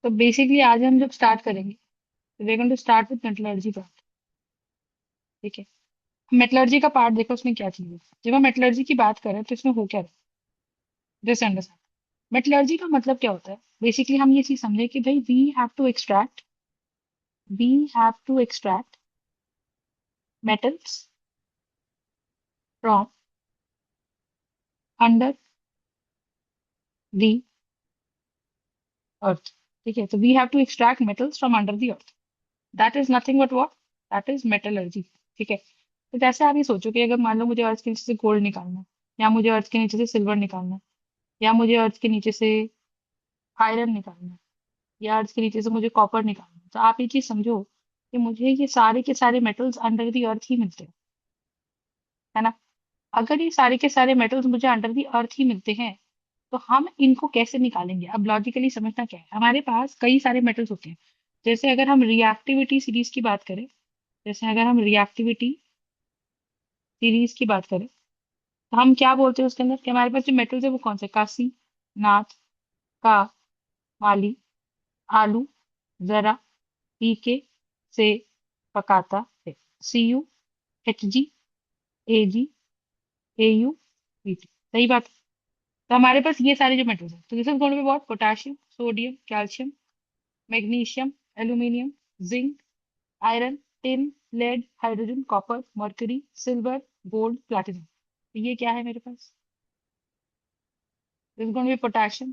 तो बेसिकली आज हम जब स्टार्ट करेंगे तो we going to start with metallurgy part. ठीक है। मेटलर्जी का पार्ट देखो उसमें क्या चीज है। जब हम मेटलर्जी की बात करें तो इसमें हो क्या रहा है जस्ट अंडरस्टैंड। मेटलर्जी का मतलब क्या होता है। बेसिकली हम ये चीज समझे कि भाई we have to extract metals from under the earth. ठीक है। तो we have to extract metals from under the earth. That is nothing but what, that is metallurgy. ठीक है। तो जैसे आप ये सोचो कि अगर मान लो मुझे अर्थ के नीचे से गोल्ड निकालना है, या मुझे अर्थ के नीचे से सिल्वर निकालना है, या मुझे अर्थ के नीचे से आयरन निकालना है, या अर्थ के नीचे से मुझे कॉपर निकालना है, तो आप ये चीज समझो कि मुझे ये सारे के सारे मेटल्स अंडर दी अर्थ ही मिलते हैं। है ना। अगर ये सारे के सारे मेटल्स मुझे अंडर दी अर्थ ही मिलते हैं तो हम इनको कैसे निकालेंगे। अब लॉजिकली समझना क्या है, हमारे पास कई सारे मेटल्स होते हैं। जैसे अगर हम रिएक्टिविटी सीरीज की बात करें, जैसे अगर हम रिएक्टिविटी सीरीज की बात करें तो हम क्या बोलते हैं उसके अंदर कि हमारे पास जो मेटल्स है वो कौन से, कासी, नाथ, का, माली, आलू, जरा, पीके, से, पकाता है, Cu, Hg, Ag, Au, Bt। सही बात है। तो हमारे पास ये सारे जो मेटल्स हैं, तो this is going to be what, potassium, sodium, calcium, magnesium, aluminium, zinc, iron, tin, lead, hydrogen, copper, mercury, silver, gold, platinum. तो ये क्या है मेरे पास, this is going to be potassium,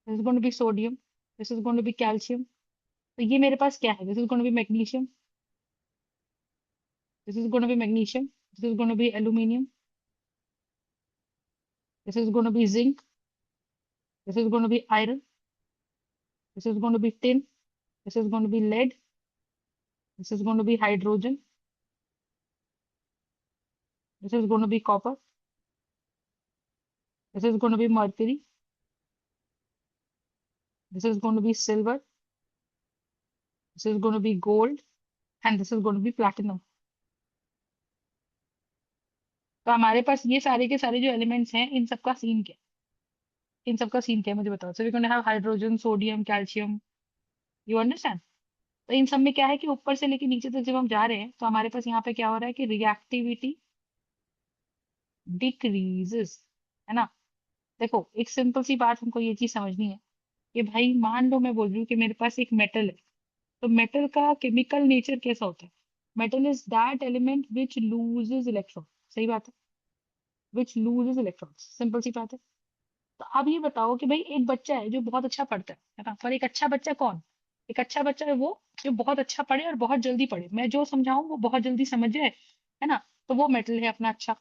this is going to be sodium, this is going to be calcium. तो ये मेरे पास क्या है, this is going to be magnesium, this is going to be magnesium, this is going to be aluminium, this is going to be zinc, this is going to be iron, this is going to be tin, this is going to be lead, this is going to be hydrogen, this is going to be copper, this is going to be mercury, this is going to be silver, this is going to be gold, and this is going to be platinum. तो हमारे पास ये सारे के सारे जो elements हैं इन सबका scene क्या है, इन सबका सीन क्या है मुझे बताओ। So we going to have hydrogen, sodium, calcium, you understand. तो इन सब में क्या है कि ऊपर से लेके नीचे तक जब हम जा रहे हैं तो हमारे पास यहाँ पे क्या हो रहा है कि रिएक्टिविटी डिक्रीजेस। है ना। देखो एक सिंपल सी बात हमको ये चीज समझनी है कि भाई मान लो मैं बोल रही हूँ कि मेरे पास एक मेटल है, तो मेटल का केमिकल नेचर कैसा होता है। Metal is that element which loses electron. सही बात है। विच लूजेस इलेक्ट्रॉन, सिंपल सी बात है। तो अब ये बताओ कि भाई एक बच्चा है जो बहुत अच्छा पढ़ता है ना, पर एक अच्छा बच्चा कौन, एक अच्छा बच्चा है वो जो बहुत अच्छा पढ़े और बहुत जल्दी पढ़े, मैं जो समझाऊं वो बहुत जल्दी समझ जाए। है ना। तो वो मेटल है अपना अच्छा,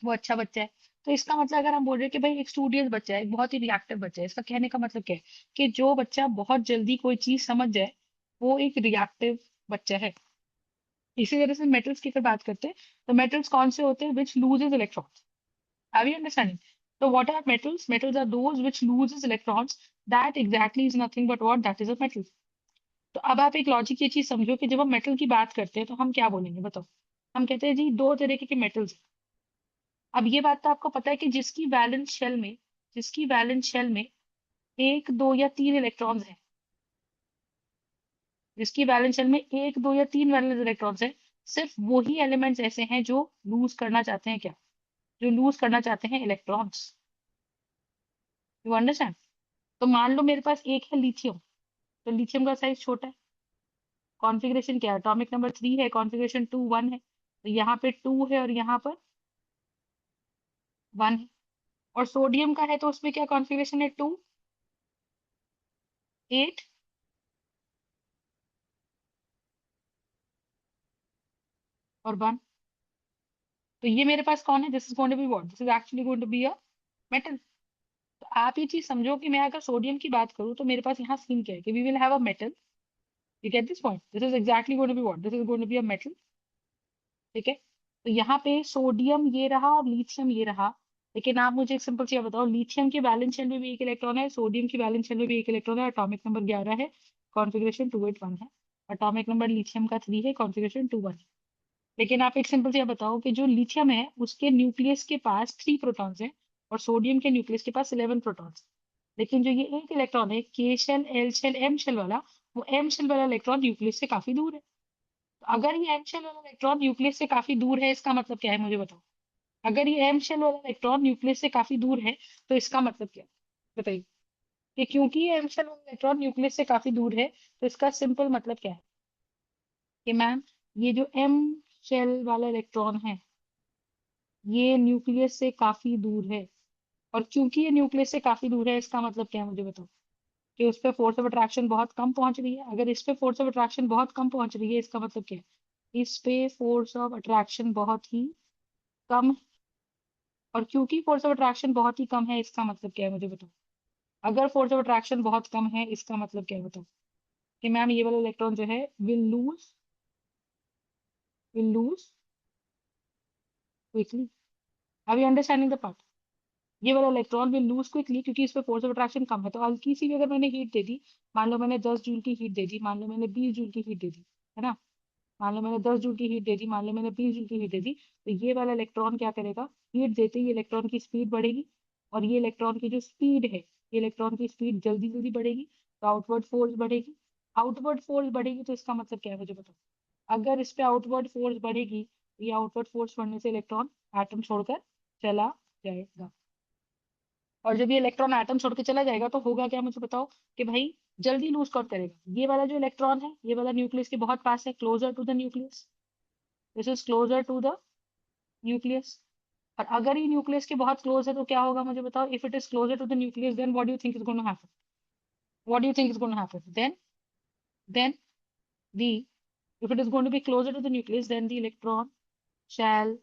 वो अच्छा बच्चा है। तो इसका मतलब अगर हम बोल रहे हैं कि भाई एक स्टूडियस बच्चा है, एक बहुत ही रिएक्टिव बच्चा है, इसका कहने का मतलब क्या है कि जो बच्चा बहुत जल्दी कोई चीज समझ जाए वो एक रिएक्टिव बच्चा है। इसी तरह से मेटल्स की अगर बात करते हैं तो मेटल्स कौन से होते हैं, which loses electrons. Are you understanding? So what are metals? Metals are those which loses electrons. That exactly is nothing but what? That is a metal. तो अब आप एक लॉजिक ये चीज समझो कि जब हम मेटल की बात करते हैं तो हम क्या बोलेंगे बताओ। हम कहते हैं जी दो तरीके के मेटल्स। अब ये बात तो आपको पता है कि जिसकी वैलेंस शेल में एक, दो या तीन इलेक्ट्रॉन्स हैं, जिसकी वैलेंस शेल में एक, दो या तीन वैलेंस इलेक्ट्रॉन्स हैं, सिर्फ वही एलिमेंट्स ऐसे हैं जो लूज करना चाहते हैं क्या, जो लूज करना चाहते हैं इलेक्ट्रॉन्स। You understand. तो मान लो मेरे पास एक है लिथियम, तो लिथियम का साइज छोटा है, कॉन्फ़िगरेशन क्या है, एटॉमिक नंबर 3 है, कॉन्फ़िगरेशन 2 1 है, तो यहाँ पे 2 है और यहाँ पर 1 है। और सोडियम का है तो उसमें क्या कॉन्फ़िगरेशन है, 2 8 और 1। तो ये मेरे पास कौन है, this is going to be what, this is actually going to be a metal. तो आप ये चीज समझो कि मैं अगर सोडियम की बात करूँ तो मेरे पास यहाँ सीन क्या है कि we will have a metal. You get this point, this is exactly going to be what, this is going to be a metal. ठीक है। तो यहाँ पे सोडियम ये रहा और लिथियम ये रहा। लेकिन आप मुझे एक सिंपल सी बात बताओ, लिथियम की वैलेंस शेल में भी एक इलेक्ट्रॉन है, सोडियम की वैलेंस शेल में भी एक इलेक्ट्रॉन है, एटॉमिक नंबर 11 है, कॉन्फ़िगरेशन 281 है। एटॉमिक नंबर लिथियम का 3 है, कॉन्फ़िगरेशन 21 है। लेकिन आप एक सिंपल सी बात बताओ कि जो लिथियम है उसके न्यूक्लियस के पास 3 प्रोटॉन्स हैं और सोडियम के न्यूक्लियस के पास 11 प्रोटॉन्स। लेकिन जो ये एक इलेक्ट्रॉन है, K shell, L shell, M shell वाला, वो एम शेल वाला इलेक्ट्रॉन न्यूक्लियस से काफी दूर है। तो अगर ये एम शेल वाला इलेक्ट्रॉन न्यूक्लियस से काफी दूर है, इसका मतलब क्या है मुझे बताओ। अगर ये एम शेल वाला इलेक्ट्रॉन न्यूक्लियस से काफी दूर है, तो इसका मतलब क्या है, बताइए। कि क्योंकि ये एम शेल वाला इलेक्ट्रॉन न्यूक्लियस से काफी दूर है, तो इसका सिंपल मतलब क्या है कि मैम, ये जो एम शेल वाला इलेक्ट्रॉन है, ये न्यूक्लियस से काफी दूर है। और क्योंकि ये न्यूक्लियस से काफी दूर है, इसका मतलब क्या है मुझे बताओ। कि उस पे फोर्स ऑफ अट्रैक्शन बहुत कम पहुंच रही है। अगर इस पे फोर्स ऑफ अट्रैक्शन बहुत कम पहुंच रही है, इसका मतलब क्या है, इस पे फोर्स ऑफ अट्रैक्शन बहुत ही कम। और क्योंकि फोर्स ऑफ अट्रैक्शन बहुत ही कम है, इसका मतलब क्या है मुझे बताओ। अगर फोर्स ऑफ अट्रैक्शन बहुत कम है, इसका मतलब क्या है बताओ। कि मैम ये वाला इलेक्ट्रॉन जो है will lose quickly. Are you understanding the part. ये वाला इलेक्ट्रॉन विल लूज क्विकली, क्योंकि इस पे फोर्स ऑफ अट्रैक्शन कम है। तो हल्की सी भी अगर मैंने हीट दे दी, मान लो मैंने 10 जूल की हीट दे दी, मान लो मैंने 20 जूल की हीट दे दी, है ना। मान लो मैंने 10 जूल की हीट दे दी, मान लो मैंने 20 जूल की हीट दे दी, तो ये वाला इलेक्ट्रॉन क्या करेगा, हीट देते ही इलेक्ट्रॉन की स्पीड बढ़ेगी। और ये इलेक्ट्रॉन की जो स्पीड है, ये इलेक्ट्रॉन की स्पीड जल्दी जल्दी बढ़ेगी, तो आउटवर्ड फोर्स बढ़ेगी। आउटवर्ड फोर्स बढ़ेगी, तो इसका मतलब क्या है मुझे बताओ। अगर इस पे आउटवर्ड फोर्स बढ़ेगी, तो ये आउटवर्ड फोर्स बढ़ने से इलेक्ट्रॉन एटम छोड़कर चला जाएगा। और जब ये इलेक्ट्रॉन एटम छोड़ के चला जाएगा, तो होगा क्या मुझे बताओ। कि भाई जल्दी लूज कौन करेगा, ये वाला जो इलेक्ट्रॉन है, ये वाला न्यूक्लियस के बहुत पास है, closer to the nucleus. This is closer to the nucleus. और अगर ये न्यूक्लियस के बहुत क्लोज है, तो क्या होगा मुझे बताओ। If it is closer to the nucleus, then what do you think is going to happen. What do you think is going to happen then the if it is going to be closer to the nucleus, then the electron shall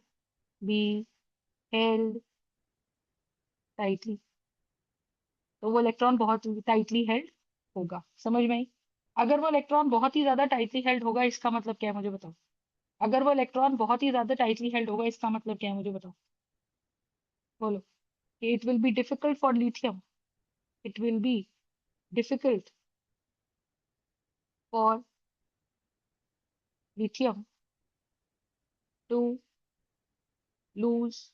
be held tightly। तो वो electron बहुत tightly held होगा, समझ में आई। अगर वो electron बहुत ही ज्यादा टाइटली हेल्ड होगा, इसका मतलब क्या है मुझे बताओ। अगर वो इलेक्ट्रॉन बहुत ही ज्यादा टाइटली हेल्ड होगा, इसका मतलब क्या है मुझे बताओ। बोलो। It will be difficult for lithium, it will be difficult for lithium to lose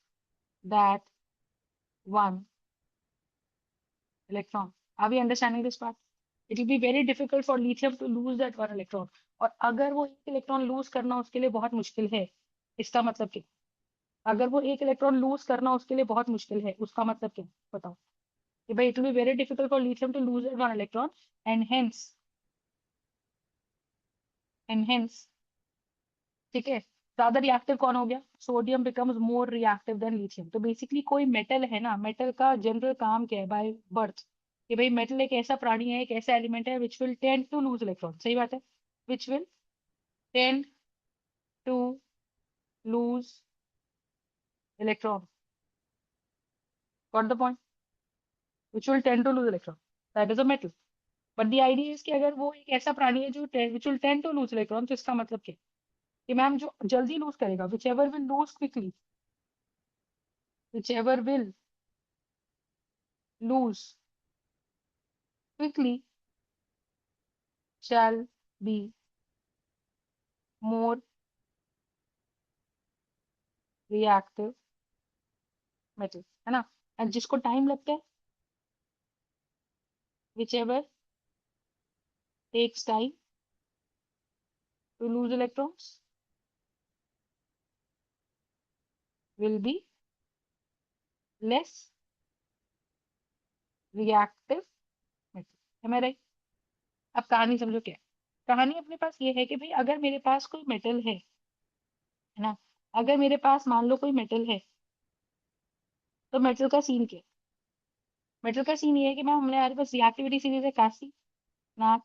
that one electron. Are we understanding this part? It will be very difficult for lithium to lose that one electron. और अगर वो एक electron lose करना उसके लिए बहुत मुश्किल है, इसका मतलब क्या। अगर वो एक इलेक्ट्रॉन लूज करना उसके लिए बहुत मुश्किल है, उसका मतलब क्या, बताओ। कि भाई it will be very difficult for lithium to lose that one electron. And hence ठीक है, ज्यादा रिएक्टिव कौन हो गया, sodium becomes more reactive than lithium. तो बेसिकली कोई मेटल है ना, मेटल का जनरल काम क्या है बाय बर्थ। कि भाई मेटल एक ऐसा प्राणी है, एक ऐसा एलिमेंट है which will tend to lose electron, सही बात है। Which will tend to lose electron, got the point. Which will tend to lose electron, that is a metal. But the idea is कि अगर वो एक ऐसा प्राणी है जो which will tend to lose electron, तो इसका मतलब क्या है? कि मैम जो जल्दी लूज करेगा, which ever will lose quickly, which ever will lose quickly shall be more reactive metal, है ना। और जिसको टाइम लगता है, whichever takes time to lose electrons will be less reactive metal। है मैं राइट। अब कहानी समझो क्या है। कहानी अपने पास ये है कि भाई अगर मेरे पास कोई मेटल है ना। अगर मेरे पास मान लो कोई मेटल है, तो मेटल का सीन क्या है। मेटल का सीन ये है कि मैम हमारे पास रिएक्टिविटी सीरीज है, कासी, नाथ,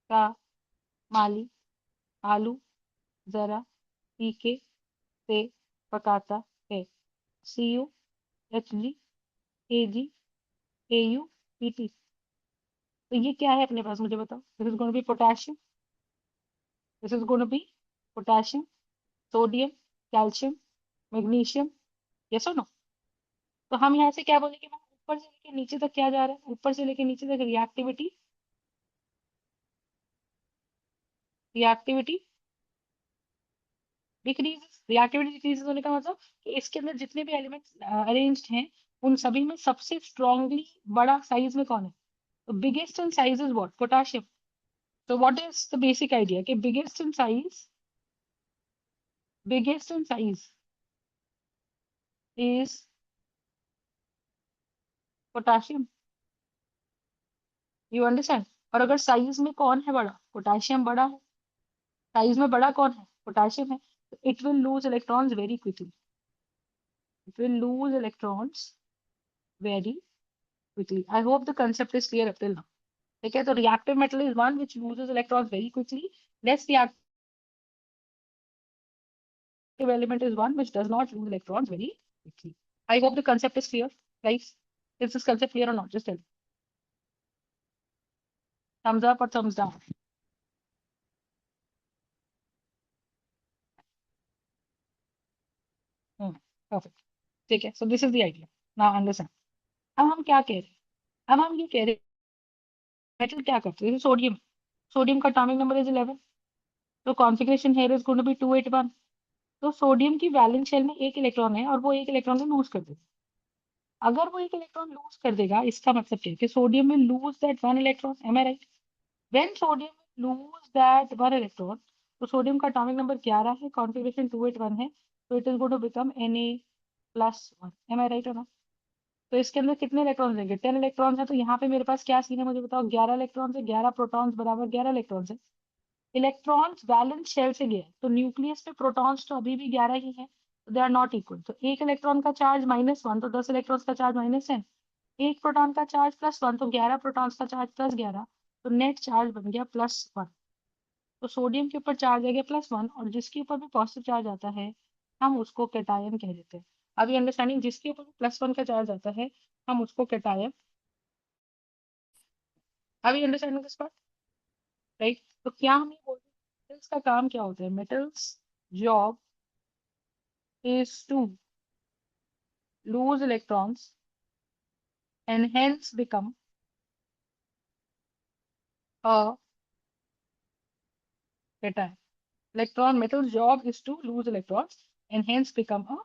का, माली, आलू, जरा, पीके, से, पकाता है, CU, HG, AG, AU, PT। तो ये क्या है अपने पास मुझे बताओ। This is going be potassium, this is going be potassium, sodium, calcium, magnesium, yes और नो। तो हम यहाँ से क्या बोले कि मैम ऊपर से लेके नीचे तक क्या जा रहा है, ऊपर से लेके नीचे तक reactivity, reactivity decrease. Reactivity decrease होने का मतलब कि इसके अंदर जितने भी एलिमेंट्स अरेंज्ड हैं, उन सभी में सबसे स्ट्रांगली बड़ा साइज में कौन है? तो biggest in size is what? Potassium. So what is the basic idea? कि biggest in size is potassium. You understand? और अगर साइज में कौन है बड़ा? पोटाशियम बड़ा है. साइज में बड़ा कौन है? पोटाशियम है. It will lose electrons very quickly. It will lose electrons very quickly. I hope the concept is clear up till now. ठीक है, तो reactive metal is one which loses electrons very quickly. Less reactive element is one which does not lose electrons very quickly. I hope the concept is clear, guys. Is this concept clear or not? Just tell me. Thumbs up or thumbs down. Perfect. ठीक है, so this is the idea. Now understand. अब हम क्या कह रहे हैं? अब हम ये कह रहे हैं मेटल क्या करते हैं? जैसे सोडियम. सोडियम का एटॉमिक नंबर इज 11. तो configuration here is going to be 281. तो सोडियम की वैलेंस शेल में एक इलेक्ट्रॉन है और वो एक इलेक्ट्रॉन को लूज कर देगा. अगर वो एक इलेक्ट्रॉन लूज कर देगा, इसका मतलब क्या है कि sodium will lose that one electron. Am I right? When sodium lose that one electron, तो सोडियम का एटॉमिक नंबर 11 है, कॉन्फिगरेशन 281 है, तो it is going to become Na+1. Am I right? तो इसके अंदर कितने इलेक्ट्रॉन रहेंगे? 10 इलेक्ट्रॉन है. तो यहाँ पे मेरे पास क्या सीन है मुझे बताओ? 11 इलेक्ट्रॉन है. 11 प्रोटॉन्स बराबर 11 इलेक्ट्रॉन है. इलेक्ट्रॉन्स वैलेंस शेल से गए, तो न्यूक्लियस पे प्रोटॉन्स तो अभी भी 11 ही है. They are not equal. तो एक इलेक्ट्रॉन का चार्ज -1, तो 10 इलेक्ट्रॉन का चार्ज -10. एक प्रोटॉन का चार्ज +1, तो 11 प्रोटॉन्स का चार्ज +11. तो नेट चार्ज बन गया +1. तो सोडियम के ऊपर चार्ज आ गया +1, और जिसके ऊपर भी पॉजिटिव चार्ज आता है हम उसको कैटायन कह देते हैं. अभी अंडरस्टैंडिंग? जिसके ऊपर +1 का चार्ज आता है हम उसको कैटायन. अभी अंडरस्टैंडिंग दिस पार्ट? राइट? तो क्या हम ये बोल रहे हैं मेटल्स का काम क्या होता है? Metals job is to lose electrons and hence become a cation. Electron metals job is to lose electrons and hence become a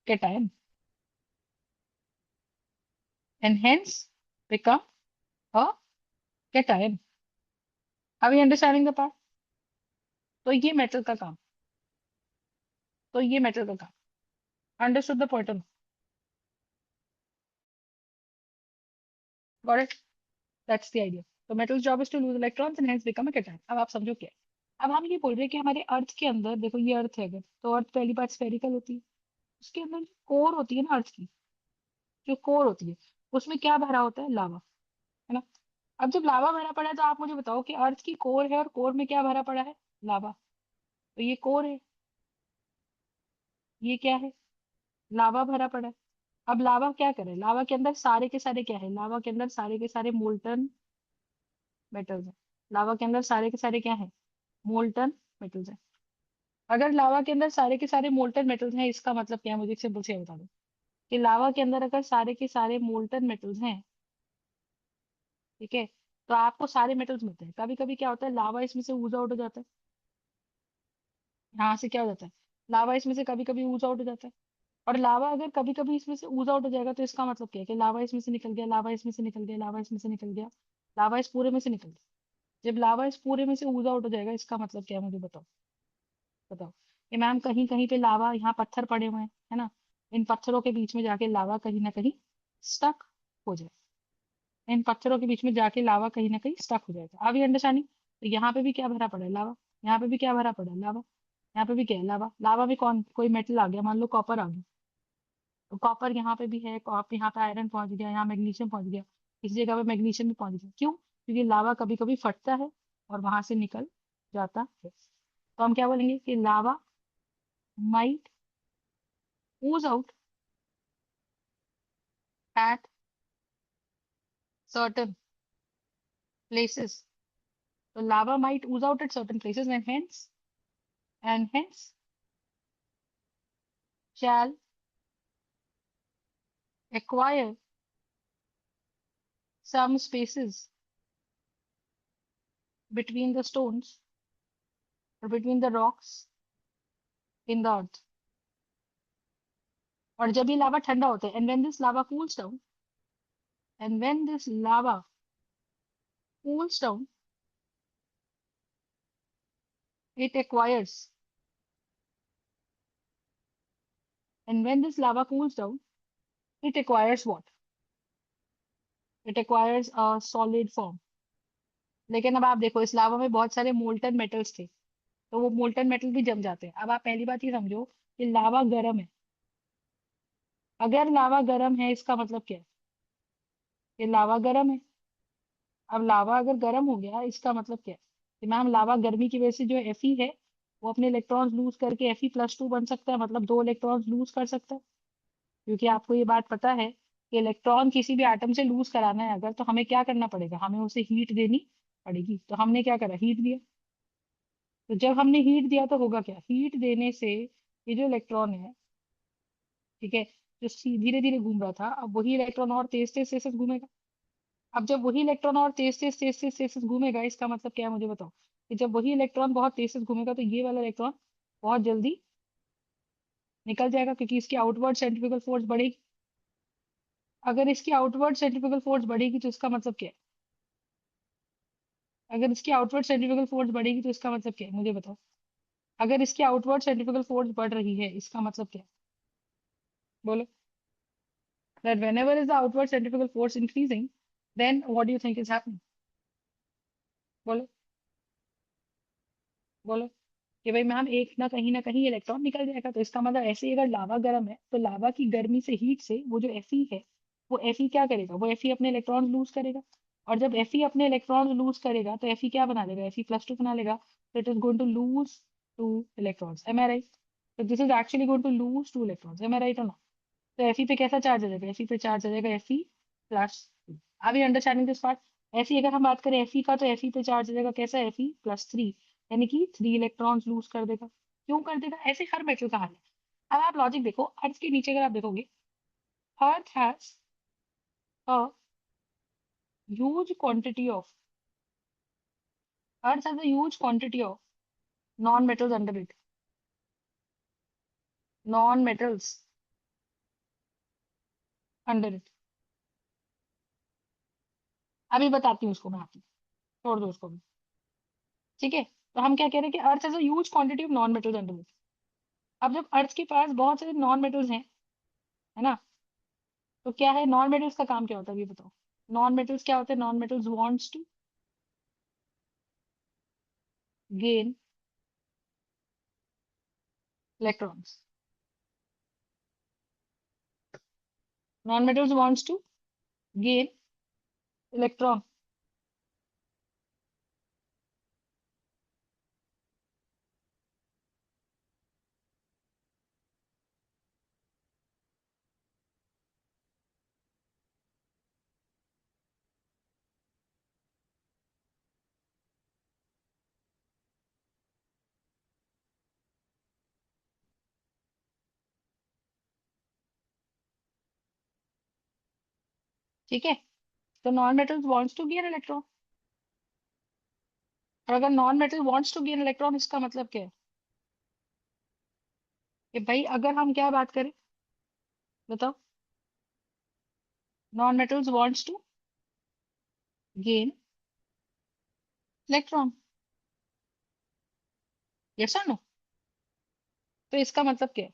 cation. And hence become a cation. अभी अंडरस्टैंडिंग द पार्ट? तो ये metal का काम. तो ये metal का काम. Understood the point? Got it? That's the idea. तो metal job is to lose electrons and hence become a cation. अब आप समझो क्या है. अब हम ये बोल रहे हैं कि हमारे अर्थ के अंदर देखो, ये अर्थ है अगर, तो अर्थ पहली बात स्फेरिकल होती है. उसके अंदर जो कोर होती है ना अर्थ की, जो कोर होती है, उसमें क्या भरा होता है? लावा. है ना? अब जब लावा भरा पड़ा है तो आप मुझे बताओ कि अर्थ की कोर है और कोर में क्या भरा पड़ा है? लावा. तो ये कोर है. ये क्या है? लावा भरा पड़ा है. अब लावा क्या करे? लावा के अंदर सारे के सारे क्या है? लावा के अंदर सारे के सारे मोल्टन मेटल्स है. लावा के अंदर सारे के सारे क्या है? मोल्टन मेटल्स है. अगर लावा के अंदर सारे के सारे मोल्टन मेटल्स हैं, इसका मतलब क्या है? मुझे सिंपल से बता दो कि लावा के अंदर अगर सारे के सारे मोल्टन मेटल्स हैं, ठीक है, तो आपको सारे मेटल्स मिलते हैं. कभी कभी क्या होता है, लावा इसमें से ऊज आउट हो जाता है. यहाँ से क्या हो जाता है? लावा इसमें से कभी कभी ऊज आउट हो जाता है. और लावा अगर कभी कभी इसमें से ऊज आउट हो जाएगा, तो इसका मतलब क्या है कि लावा इसमें से निकल गया, लावा इसमें से निकल गया, लावा इसमें से निकल गया, लावा इस पूरे में से निकल गया. जब लावा इस पूरे में से ऊज आउट हो जाएगा, इसका मतलब क्या है? मुझे बताओ. बताओ कि मैम कहीं कहीं पे लावा, यहाँ पत्थर पड़े हुए हैं, है ना, इन पत्थरों के बीच में जाके लावा कहीं ना कहीं स्टक हो जाए. इन पत्थरों के बीच में जाके लावा कहीं ना कहीं स्टक हो जाएगा. अभी अंडरस्टैंडिंग? तो यहाँ पे भी क्या भरा पड़ा है? लावा. यहाँ पे भी क्या भरा पड़ा है? लावा. यहाँ पे भी क्या है? लावा. लावा में कौन कोई मेटल आ गया, मान लो कॉपर आ गया, तो कॉपर यहाँ पे भी है. कॉपर यहाँ पे आयरन पहुंच गया, यहाँ मैग्नीशियम पहुंच गया, इस जगह पे मैग्नीशियम भी पहुंच गया. क्यों? क्योंकि लावा कभी कभी फटता है और वहां से निकल जाता है. तो हम क्या बोलेंगे कि लावा might ooze out at certain places. So lava might ooze out at certain places, and hence shall acquire some spaces between the stones or between the rocks in the earth. और जब ये लावा ठंडा होता है, and when this lava cools down, it acquires, and when this lava cools down, it acquires what? It acquires a solid form. लेकिन अब आप देखो, इस लावा में बहुत सारे मोल्टन मेटल्स थे, तो वो मोल्टन मेटल भी जम जाते हैं। अब आप पहली बात ये समझो कि लावा गर्म है। अगर लावा गर्म है, इसका मतलब क्या है? कि लावा गर्म है। अब लावा अगर गर्म हो गया, इसका मतलब क्या है? कि मैम, लावा गर्मी की वजह से जो Fe है, वो अपने इलेक्ट्रॉन्स लूज करके Fe+2 बन सकता है, मतलब 2 इलेक्ट्रॉन्स लूज कर सकता है। क्योंकि आपको ये बात पता है कि इलेक्ट्रॉन किसी भी एटम से लूज कराना है अगर, तो हमें क्या करना पड़ेगा? हमें उसे हीट देनी पड़ेगी। तो हमने क्या करा? हीट दिया। तो जब हमने हीट दिया तो होगा क्या? हीट देने से ये जो इलेक्ट्रॉन है, ठीक है, जो धीरे धीरे घूम रहा था, अब वही इलेक्ट्रॉन और तेज तेज तेज तेज घूमेगा। अब जब वही इलेक्ट्रॉन और तेज तेज तेज तेज तेज तेज घूमेगा, इसका मतलब क्या है मुझे बताओ? कि जब वही इलेक्ट्रॉन बहुत तेज तेज घूमेगा, तो ये वाला इलेक्ट्रॉन बहुत जल्दी निकल जाएगा, क्योंकि इसकी आउटवर्ड सेंट्रीफ्यूगल फोर्स बढ़ेगी। अगर इसकी आउटवर्ड सेंट्रीफ्यूगल फोर्स बढ़ेगी, तो इसका मतलब क्या है? अगर इसकी आउटवर्ड सेंट्रीफ्यूगल फोर्स बढ़ेगी, तो इसका मतलब क्या है मुझे बताओ? अगर इसकी आउटवर्ड सेंट्रीफ्यूगल फोर्स बढ़ रही है, इसका मतलब क्या है? बोलो। That whenever is the outward centrifugal force increasing, then what do you think is happening? बोलो। बोलो। कि भाई मैम, एक ना कहीं इलेक्ट्रॉन निकल जाएगा। तो इसका मतलब ऐसे ही, अगर लावा गर्म है, तो लावा की गर्मी से, हीट से, वो जो Fe है, वो Fe क्या करेगा? वो Fe अपने इलेक्ट्रॉन लूज करेगा। और जब Fe अपने इलेक्ट्रॉन लूज करेगा, तो Fe क्या बना लेगा? Fe+2 बना लेगा। तो it is going to lose 2 electrons. Am I right? तो this is actually going to lose 2 electrons. Am I right? तो Fe पे कैसा चार्ज आ जाएगा? Fe पे चार्ज आ जाएगा Fe+2। Are we understanding this part? ऐसी अगर हम बात करें Fe का, तो Fe पे चार्ज आ जाएगा कैसा? Fe+3, यानी कि 3 इलेक्ट्रॉन्स लूज कर देगा। क्यों कर देगा? ऐसे हर मेटल का हाल है। अब आप लॉजिक देखो, अर्थ के नीचे अगर आप देखोगे, earth has a huge quantity of earth has a huge quantity of non metals under it. Non metals under it. अभी बताती हूँ उसको मैं आपको, छोड़ दो उसको भी। ठीक है, तो हम क्या कह रहे हैं कि earth has a huge quantity of non metals under it. अब जब अर्थ के पास बहुत सारे नॉन मेटल्स हैं, है ना, तो क्या है, नॉन मेटल्स का काम क्या होता है ये बताओ? नॉन मेटल्स क्या होते हैं? Non metals wants to gain electrons. Non metals wants to gain electron. ठीक है, तो non metals wants to gain electron. और अगर non metal wants to gain electron, इसका मतलब क्या है? कि भाई, अगर हम क्या बात करें, बताओ? Non metals wants to gain electron. Yes और नो? तो इसका मतलब क्या है?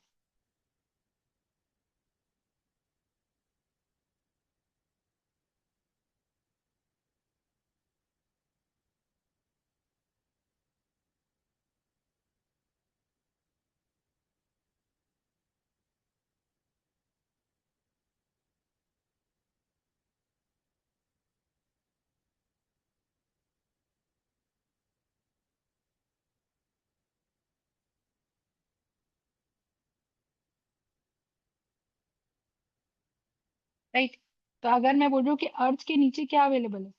राइट? तो अगर मैं बोल रही हूँ कि अर्थ के नीचे क्या अवेलेबल है,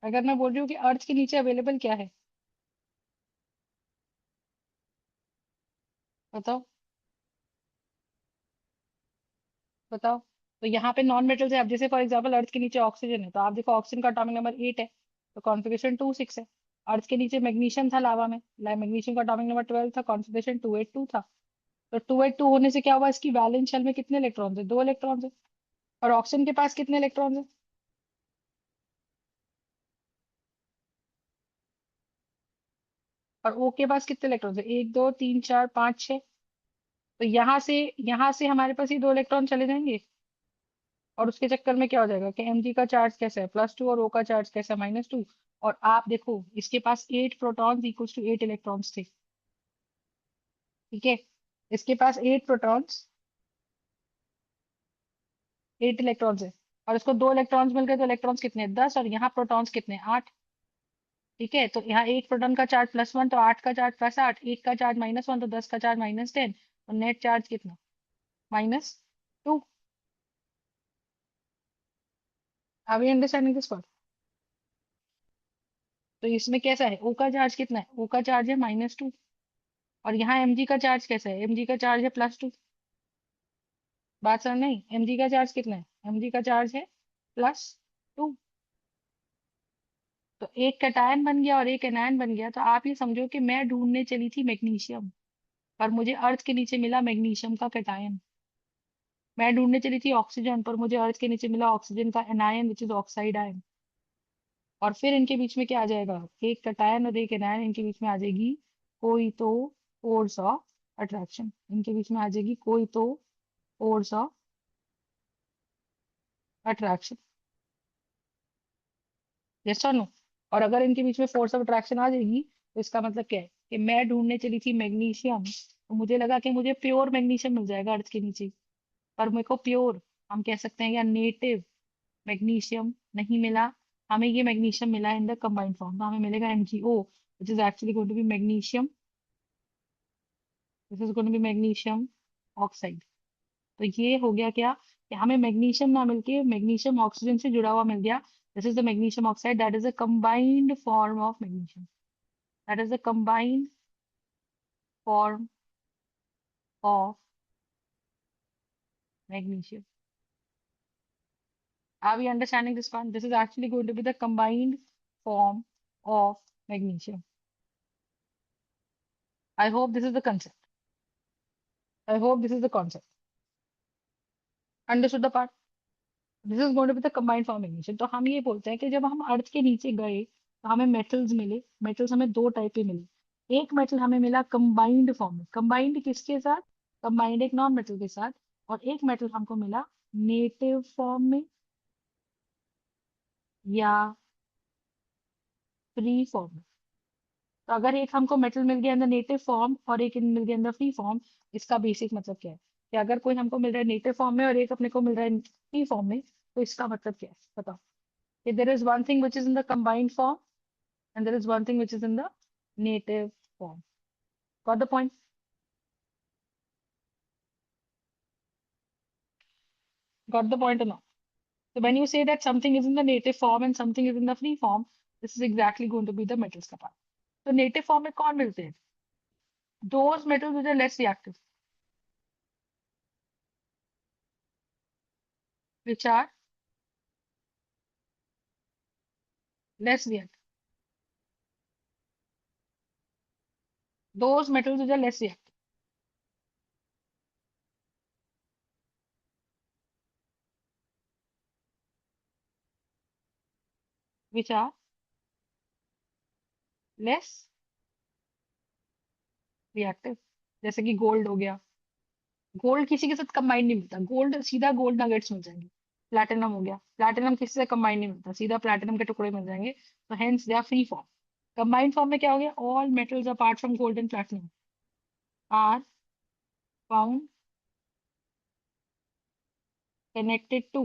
अगर मैं बोल रही हूँ कि अर्थ के नीचे अवेलेबल क्या है, बताओ। बताओ। तो यहाँ पे नॉन मेटल्स है। अब जैसे फॉर एग्जांपल अर्थ के नीचे ऑक्सीजन है, तो आप देखो ऑक्सीजन का एटॉमिक नंबर 8 है, तो कॉन्फ़िगरेशन 2 6 है। अर्थ के नीचे मैग्नीशियम था लावा में, मैग्नीशियम का एटॉमिक नंबर 12 था, कॉन्फ़िगरेशन 2 8 2 था। तो 2 होने से क्या हुआ, इसकी वैलेंस शेल में कितने इलेक्ट्रॉन है, 2 इलेक्ट्रॉन है। और ऑक्सीजन के पास कितने इलेक्ट्रॉन है, और ओ के पास कितने इलेक्ट्रॉन है, 1 2 3 4 5 6। तो यहाँ से हमारे पास ये 2 इलेक्ट्रॉन चले जाएंगे। और उसके चक्कर में क्या हो जाएगा कि Mg का चार्ज कैसा है, +2, और O का चार्ज कैसा है, -2। और आप देखो इसके पास 8 प्रोटॉन्स = 8 इलेक्ट्रॉन्स थे। ठीक है, इसके पास 8 इलेक्ट्रॉन्स है। और इसको 2 इलेक्ट्रॉन्स मिल गए, तो इलेक्ट्रॉन्स कितने हैं, 10, और यहाँ प्रोटॉन्स कितने हैं, 8। ठीक है, तो यहाँ एक प्रोटॉन का चार्ज +1, तो 8 का चार्ज +8, एक का चार्ज -1, तो 10 का चार्ज -10, और नेट चार्ज कितना, -2। Are we understanding this part? तो इसमें कैसा है, ओ का चार्ज कितना है, ओ का चार्ज है -2। और यहाँ Mg का चार्ज कैसा है, Mg का चार्ज है +2। बात समझ नहीं, Mg का चार्ज कितना है, Mg का चार्ज है +2। तो एक कैटायन बन गया और एक एनायन बन गया। तो आप ये समझो कि मैं ढूंढने चली थी मैग्नीशियम, पर मुझे अर्थ के नीचे मिला मैग्नीशियम का कैटायन। मैं ढूंढने चली थी ऑक्सीजन, पर मुझे अर्थ के नीचे मिला ऑक्सीजन का anion, which is oxide ion. और फिर इनके बीच में क्या आ जाएगा, एक कैटायन और एक एनायन, इनके बीच में आ जाएगी कोई तो फोर्स ऑफ अट्रैक्शन, इनके बीच में आ जाएगी कोई तो फोर्स ऑफ अट्रैक्शन। यस और नो? और अगर इनके बीच में फोर्स ऑफ अट्रैक्शन आ जाएगी, तो इसका मतलब क्या है कि मैं ढूंढने चली थी मैग्नीशियम, तो मुझे लगा कि मुझे प्योर मैग्नीशियम मिल जाएगा अर्थ के नीचे। पर मेरे को प्योर, हम कह सकते हैं या नेटिव मैग्नीशियम नहीं मिला। हमें ये मैग्नीशियम मिला इन द कंबाइंड फॉर्म, तो हमें मिलेगा MgO, which is actually going to be magnesium, this is going to be magnesium oxide. तो ये हो गया क्या, कि हमें मैग्नीशियम ना मिलके मैग्नीशियम ऑक्सीजन से जुड़ा हुआ मिल गया। This is the magnesium oxide, that is a combined form of magnesium, that is the combined form of magnesium. Are we understanding this one? This is actually going to be the combined form of magnesium. I hope this is the concept. I hope this is the concept. Understood the part? This is going to be the combined form magnesium. तो हम ये बोलते हैं कि जब हम अर्थ के नीचे गए, तो हमें मेटल्स मिले। मेटल्स हमें दो टाइप के मिले। एक मेटल हमें मिला कंबाइंड फॉर्म में, कंबाइंड किसके साथ, कंबाइंड एक नॉन मेटल के साथ। और एक मेटल हमको मिला नेटिव फॉर्म में या फ्री फॉर्म में। तो अगर एक हमको मेटल मिल गया इन द नेटिव फॉर्म और एक मिल गया इन द फ्री फॉर्म, इसका बेसिक मतलब क्या है, कि अगर कोई हमको मिल रहा है नेटिव फॉर्म में और एक अपने को मिल रहा है फ्री फॉर्म में, तो इसका मतलब क्या है बताओ। कि there is one thing which is in the combined form and there is one thing which is in the native form. Got the point? Got the point or not? So when you say that something is in the native form and something is in the free form, this is exactly going to be the metals का part. तो native form में कौन मिलते हैं, those metals which are less reactive, which are less reactive, those metals which are less reactive, which are less reactive। जैसे कि gold हो गया। गोल्ड किसी के साथ कंबाइंड नहीं मिलता, गोल्ड सीधा गोल्ड नगेट्स मिल जाएंगे। प्लैटिनम हो गया, प्लैटिनम किसी से कंबाइंड नहीं मिलता, सीधा प्लैटिनम के टुकड़े मिल जाएंगे। तो hence they are free form. Combined form में क्या हो गया, all metals apart from gold and platinum are found connected to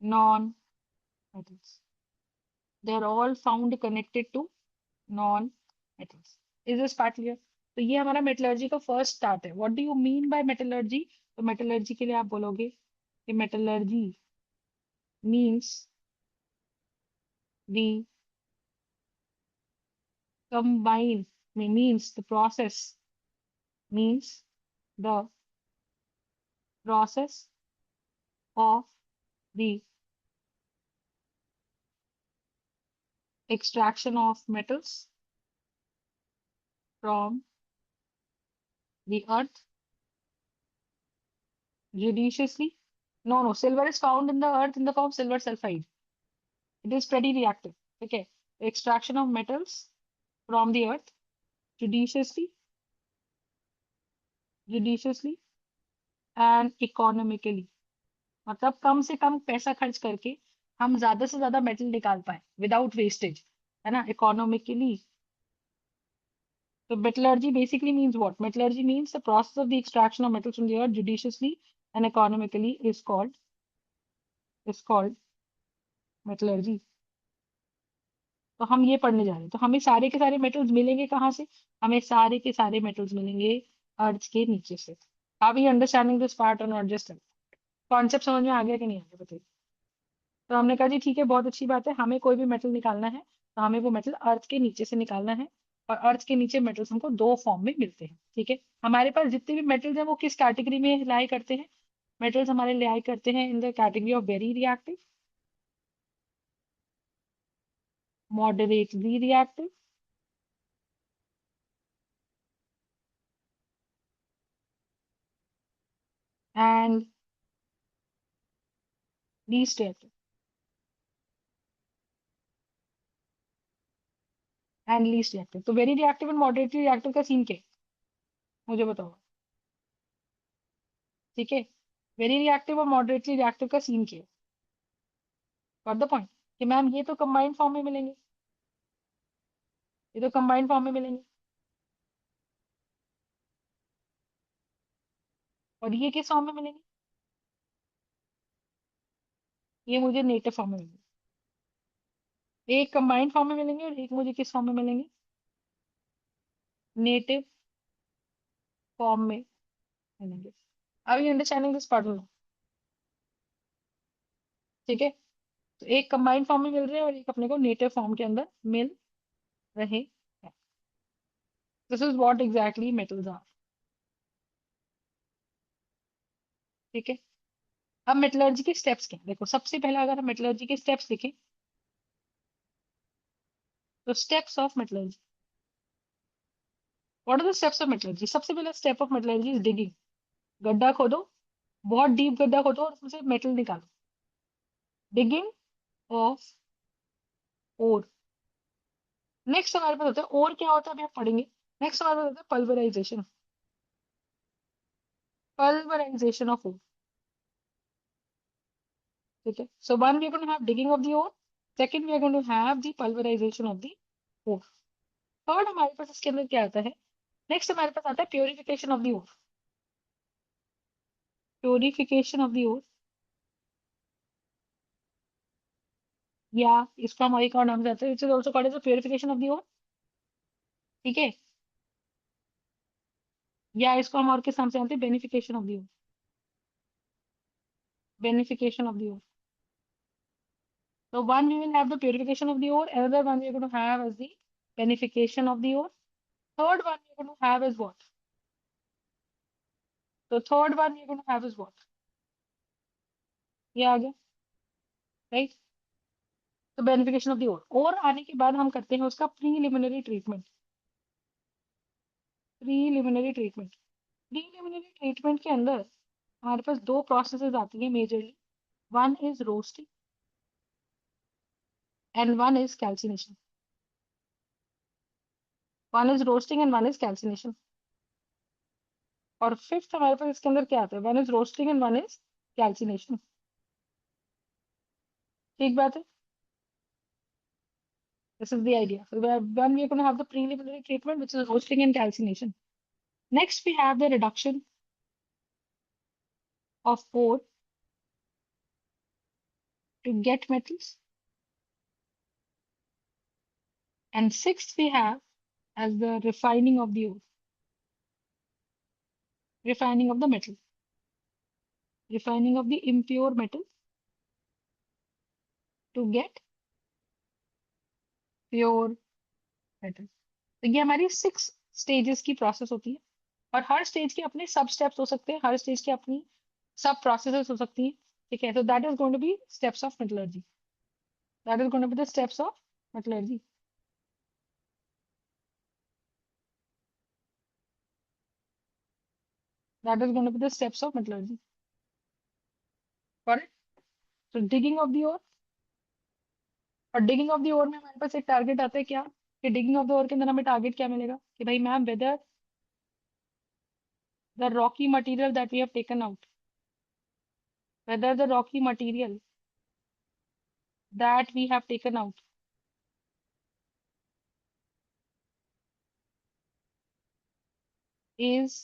non metals, they are all found connected to non metals। Is this part clear? तो ये हमारा metallurgy का first start है। What do you mean by metallurgy? तो metallurgy के लिए आप बोलोगे कि metallurgy means the combine, means the process, means the process of the extraction of metals from the earth judiciously. No, no, silver is found in the earth in the form of silver sulfide. It is pretty reactive. Okay. Extraction of metals from the earth judiciously, judiciously and economically. मतलब कम से कम पैसा खर्च करके हम ज्यादा से ज्यादा metal निकाल पाए विदाउट वेस्टेज, है ना, economically. So metallurgy basically means what? Metallurgy means the process of the extraction of metals from the earth judiciously and economically is called metallurgy. तो हम ये पढ़ने जा रहे हैं. तो हमें सारे के सारे मेटल्स मिलेंगे कहाँ से? हमें सारे के सारे मेटल्स मिलेंगे अर्थ के नीचे से. Are we understanding this part और नॉट जस्ट कॉन्सेप्ट? समझ में आ गया कि नहीं आ गया बताइए. तो हमने कहा जी ठीक है, बहुत अच्छी बात है, हमें कोई भी मेटल निकालना है तो हमें वो मेटल अर्थ के नीचे से निकालना है. और अर्थ के नीचे मेटल्स हमको दो फॉर्म में मिलते हैं. ठीक है, हमारे पास जितने भी मेटल्स हैं वो किस कैटेगरी में लाई करते हैं? मेटल्स हमारे लाई करते हैं in the category of very reactive, moderately reactive and least reactive. And least reactive. तो very reactive and moderately reactive का सीन क्या है? मुझे बताओ. ठीक है, वेरी रिएक्टिव और मॉडरेटली रिएक्टिव का सीन क्या है? गॉट द पॉइंट कि मैम ये तो कंबाइंड फॉर्म में मिलेंगे, ये तो कंबाइंड फॉर्म में मिलेंगे, और ये किस फॉर्म में मिलेंगे? ये मुझे नेटिव फॉर्म में मिलेंगे. एक कंबाइंड फॉर्म में मिलेंगे और एक मुझे किस फॉर्म में मिलेंगे? नेटिव फॉर्म में मिलेंगे. अब ये अंडरस्टैंडिंग दिस पार्ट में. ठीक है, तो एक कंबाइंड फॉर्म में मिल रहे हैं और एक अपने को नेटिव फॉर्म के अंदर मिल रहे हैं. This is what exactly metals are. ठीक है, अब मेटलर्जी के स्टेप्स क्या हैं? देखो, सबसे पहला अगर हम मेटलर्जी के स्टेप्स देखें तो steps of metallurgy. What are the steps of metallurgy? सबसे पहला step of metallurgy is digging. गड्ढा खोदो, बहुत डीप गड्ढा खोदो और उसमें से मेटल निकालो. Digging of ore. नेक्स्ट हमारे पास होता है, और क्या होता है अभी हम पढ़ेंगे. नेक्स्ट हमारे पास होता है पल्वराइजेशन. Pulverisation of ore. ठीक है, so one we are going to have digging of the ore. Second we are going to have the pulverisation of the ore. Third हमारे पास इसके अंदर क्या आता है? नेक्स्ट हमारे पास आता है purification of the ore. Purification of the ore, या इसको हम एक और नाम से आते हैं, which is also called as purification of the ore. ठीक है, या इसको हम और किस नाम से जानते हैं? Beneficiation of the ore. Beneficiation of the ore. So one we will have the purification of the ore, another one we are going to have as the beneficiation of the ore. Third one we are going to have is what? The third one we are going to have is what? ये आ गया, right. तो beneficiation of the ore. और आने के बाद हम करते हैं उसका preliminary treatment. Preliminary treatment. Preliminary treatment के अंदर हमारे पास दो प्रोसेसेस आती है majorly. One is roasting and one is calcination. One is roasting and one is calcination. और फिफ्थ हमारे पास इसके अंदर क्या आता है? One is roasting and one is calcination. ठीक बात है. This is the idea. So one we are going to have the preliminary treatment, which is roasting and calcination. Next, we have the reduction of ore to get metals. And sixth, we have as the refining of the ore, refining of the metal, refining of the impure metal to get pure metal. तो ये हमारी 6 stages की process होती है. और हर stage के अपने सब स्टेप्स हो सकते हैं, हर स्टेज के अपनी सब प्रोसेसेस हो सकती हैं. ठीक है, तो that is going to be steps of metallurgy. That is going to be the steps of metallurgy. That is going to be the steps of metallurgy. Got it? So digging of the ore, और digging of the ओर में हमारे पास एक target आता है क्या, कि digging of the ओर के अंदर हमें टारगेट क्या मिलेगा कि भाई ma'am whether the rocky material that we have taken out, whether the rocky material that we have taken out is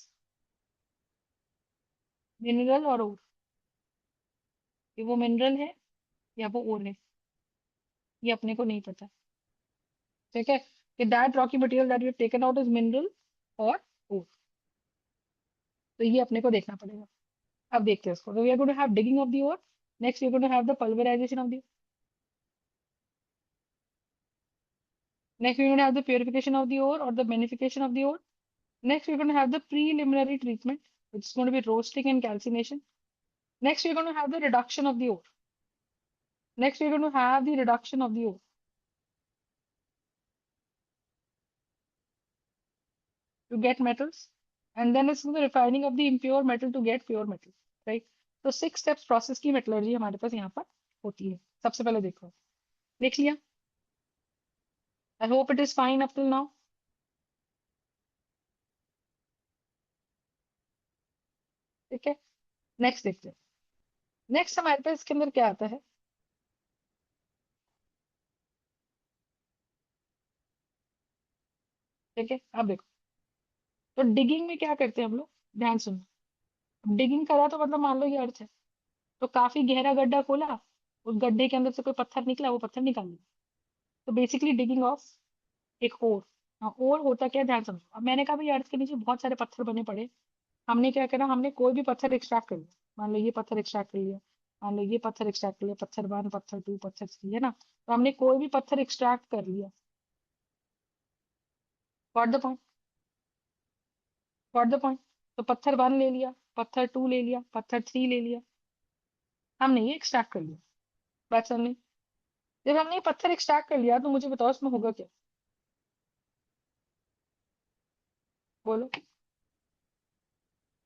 mineral or ore, कि वो मिनरल है या वो ओर है, ये अपने को नहीं पता। ठीक है, कि that rocky material that we have taken out is mineral or ore, तो ये अपने को देखना पड़ेगा। अब देखते हैं इसको, तो we are going to have digging of the ore, next we are going to have the pulverisation of the, next we are going to have the purification of the ore और the beneficiation of the ore, next we're going to have the preliminary treatment, which is going to be roasting and calcination. Next we're going to have the reduction of the ore, next we're going to have the reduction of the ore to get metals, and then it's the refining of the impure metal to get pure metal, right? तो 6 steps process की metallurgy हमारे पास यहाँ पर होती है। सबसे पहले देखो, देख लिया, I hope it is fine up till now. ठीक है, नेक्स्ट देखते हैं। नेक्स्ट हमारे पास इसके अंदर क्या आता है, ठीक है, अब देखो, तो डिगिंग में क्या करते हैं हम लोग, ध्यान सुनो। डिगिंग करा तो मतलब मान लो ये अर्थ है, तो काफी गहरा गड्ढा खोला, उस गड्ढे के अंदर से कोई पत्थर निकला, वो पत्थर निकाल लिया, तो बेसिकली डिगिंग ऑफ एक ओर। हाँ, ओर होता क्या, ध्यान समझो। अब मैंने कहा भाई अर्थ के नीचे बहुत सारे पत्थर बने पड़े, हमने क्या करा, हमने कोई भी पत्थर एक्सट्रैक्ट कर लिया, मान लो ये पत्थर एक्सट्रैक्ट कर लिया, मान लो ये पत्थर एक्सट्रैक्ट कर लिया, पत्थर 1 पत्थर 2 पत्थर 3, है ना, तो हमने कोई भी पत्थर एक्सट्रैक्ट कर लिया। Got the point, got the point. तो पत्थर 1 ले लिया, पत्थर 2 ले लिया, पत्थर 3 ले लिया, हमने ये एक्सट्रैक्ट कर लिया। बात समझ में? जब हमने ये पत्थर एक्सट्रैक्ट कर लिया तो मुझे बताओ इसमें होगा क्या, बोलो।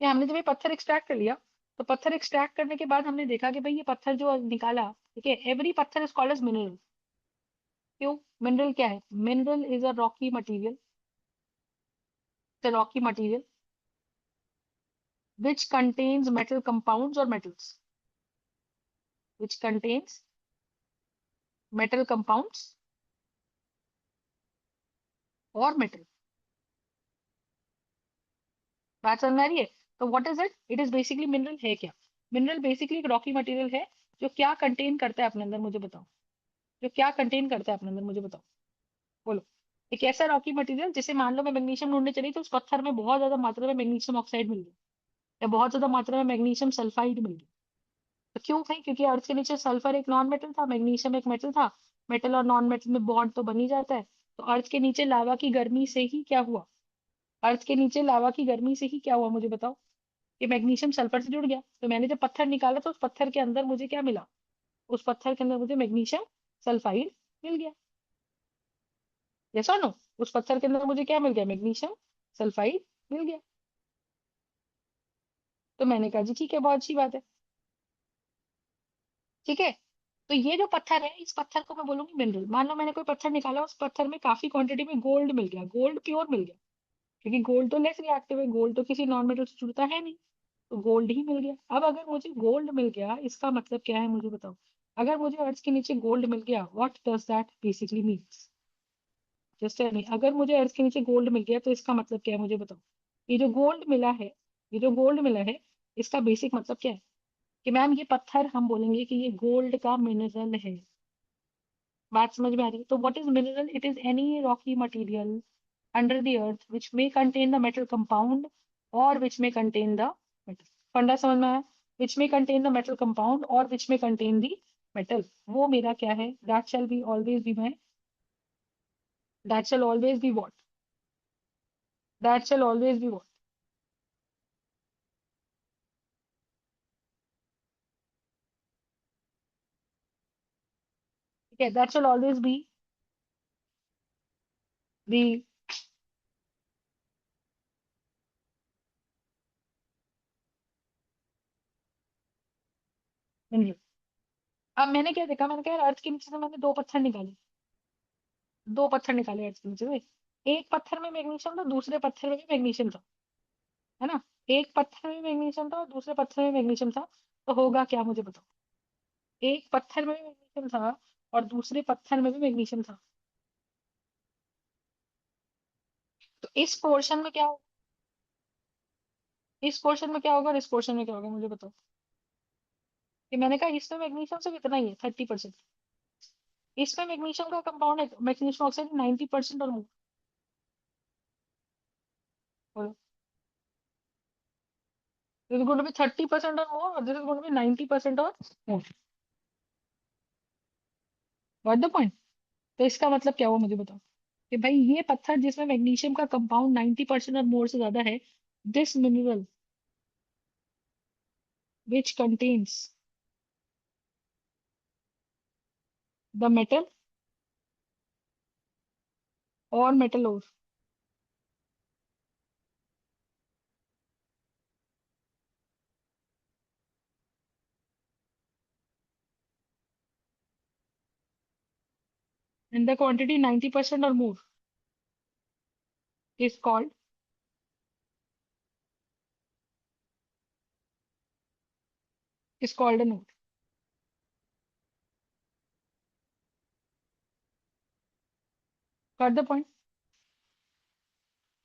या हमने जब ये पत्थर एक्सट्रैक्ट कर लिया, तो पत्थर एक्सट्रैक्ट करने के बाद हमने देखा कि भाई ये पत्थर जो निकाला, ठीक है, एवरी पत्थर इज कॉल्ड एज मिनरल। क्यों? मिनरल क्या है, mineral is a Rocky material, Rocky material which contains metal compounds or metals, which contains metal compounds और metal। बात समझ में आ रही है? तो what is it, it is basically mineral है क्या, मिनरल बेसिकली एक रॉकी मटेरियल है, जो क्या कंटेन करता है अपने अंदर, मुझे बताओ, जो क्या कंटेन करता है अपने अंदर, मुझे बताओ, बोलो। एक ऐसा रॉकी मटेरियल, जैसे मान लो मैं मैग्नीशियम ढूंढने चली तो उस पत्थर में बहुत ज्यादा मात्रा में मैग्नीशियम ऑक्साइड मिल गया, या बहुत ज्यादा मात्रा में मैग्नीशियम सल्फाइड मिल गया। तो क्यों भाई, क्योंकि अर्थ के नीचे सल्फर एक नॉन मेटल था, मैग्नीशियम एक मेटल था, मेटल और नॉन मेटल में बॉन्ड तो बन ही जाता है। तो अर्थ के नीचे लावा की गर्मी से ही क्या हुआ, अर्थ के नीचे लावा की गर्मी से ही क्या हुआ, मुझे बताओ, कि मैग्नीशियम सल्फर से जुड़ गया। तो मैंने जब पत्थर निकाला तो उस पत्थर के अंदर मुझे क्या मिला, उस पत्थर के अंदर मुझे मैग्नीशियम सल्फाइड मिल गया। यस और नो? उस पत्थर के अंदर मुझे क्या मिल गया, मैग्नीशियम सल्फाइड मिल गया। तो मैंने कहा जी ठीक है, बहुत अच्छी बात है। ठीक है, तो ये जो पत्थर है, इस पत्थर को मैं बोलूंगी मिनरल। मान लो मैंने कोई पत्थर निकाला, उस पत्थर में काफी क्वांटिटी में गोल्ड मिल गया, गोल्ड प्योर मिल गया, क्योंकि गोल्ड तो लेस रिएक्टिव है, गोल्ड तो किसी नॉन मेटल से जुड़ता है नहीं, तो गोल्ड ही मिल गया। अब अगर मुझे गोल्ड मिल गया, इसका मतलब क्या है, मुझे बताओ। अगर मुझे अर्थ के नीचे गोल्ड मिल गया, what does that basically means, just tell me. अगर मुझे अर्थ के नीचे गोल्ड मिल गया तो इसका मतलब क्या है, मुझे बताओ। ये जो गोल्ड मिला है, ये जो गोल्ड मिला है, इसका बेसिक मतलब क्या है, कि मैम ये पत्थर हम बोलेंगे कि ये गोल्ड का मिनरल है। बात समझ में आ रही है? तो what is mineral, it is any rocky material under the earth which may contain the metal compound और which may contain the metal. फंडा समझ में आया? Which may contain the metal compound और which may contain the metal, वो मेरा क्या है, that shall be always be my, that shall always be what, that shall always be what, ठीक है, that shall always be the mineral. अब मैंने क्या देखा, मैंने कहा यार अर्थ के नीचे से मैंने दो पत्थर निकाले, दो पत्थर निकाले अर्थ के नीचे से। एक पत्थर में मैग्नीशियम था, दूसरे पत्थर में भी मैग्नीशियम था, है ना। एक पत्थर में मैग्नीशियम था और दूसरे पत्थर में मैग्नीशियम था, तो होगा क्या मुझे बताओ। एक पत्थर में भी मैग्नीशियम था और दूसरे पत्थर में भी मैग्नीशियम था, तो इस पोर्शन में क्या होगा, इस पोर्शन में क्या होगा और इस पोर्शन में क्या होगा मुझे बताओ। कि मैंने कहा इसमें मैग्नीशियम सिर्फ इतना ही है 30%, इसमें मैग्नीशियम का कंपाउंड है मैग्नीशियम ऑक्साइड 90% और more। This is going to be 30% or more, or this is going to be 90% or more. Got the point? तो इसका मतलब क्या हुआ मुझे बताओ। कि भाई ये पत्थर जिसमें मैग्नीशियम का कंपाउंड 90% और मोर से ज्यादा है, this mineral which contains the metal और मेटल और in the quantity 90% or more is called, is called an ore। Got the point?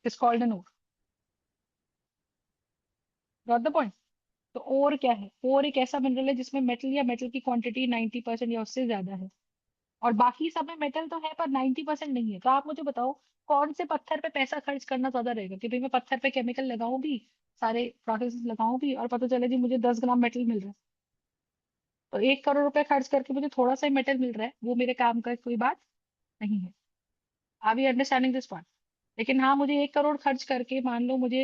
Is called an ore। Got the point? तो और क्या है, और एक ऐसा मिनरल है जिसमें मेटल या मेटल की क्वांटिटी 90% या उससे ज्यादा है, और बाकी सब में मेटल तो है पर 90% नहीं है। तो आप मुझे बताओ कौन से पत्थर पे पैसा खर्च करना ज्यादा रहेगा, कि भाई मैं पत्थर पे केमिकल लगाऊं भी, सारे प्रोसेस लगाऊं भी, और पता चले जी मुझे 10 ग्राम मेटल मिल रहा है। तो 1 करोड़ रुपए खर्च करके मुझे थोड़ा सा ही मेटल मिल रहा है, वो मेरे काम का कोई बात नहीं है। Are we understanding this part. लेकिन हाँ, मुझे 1 करोड़ खर्च करके मान लो मुझे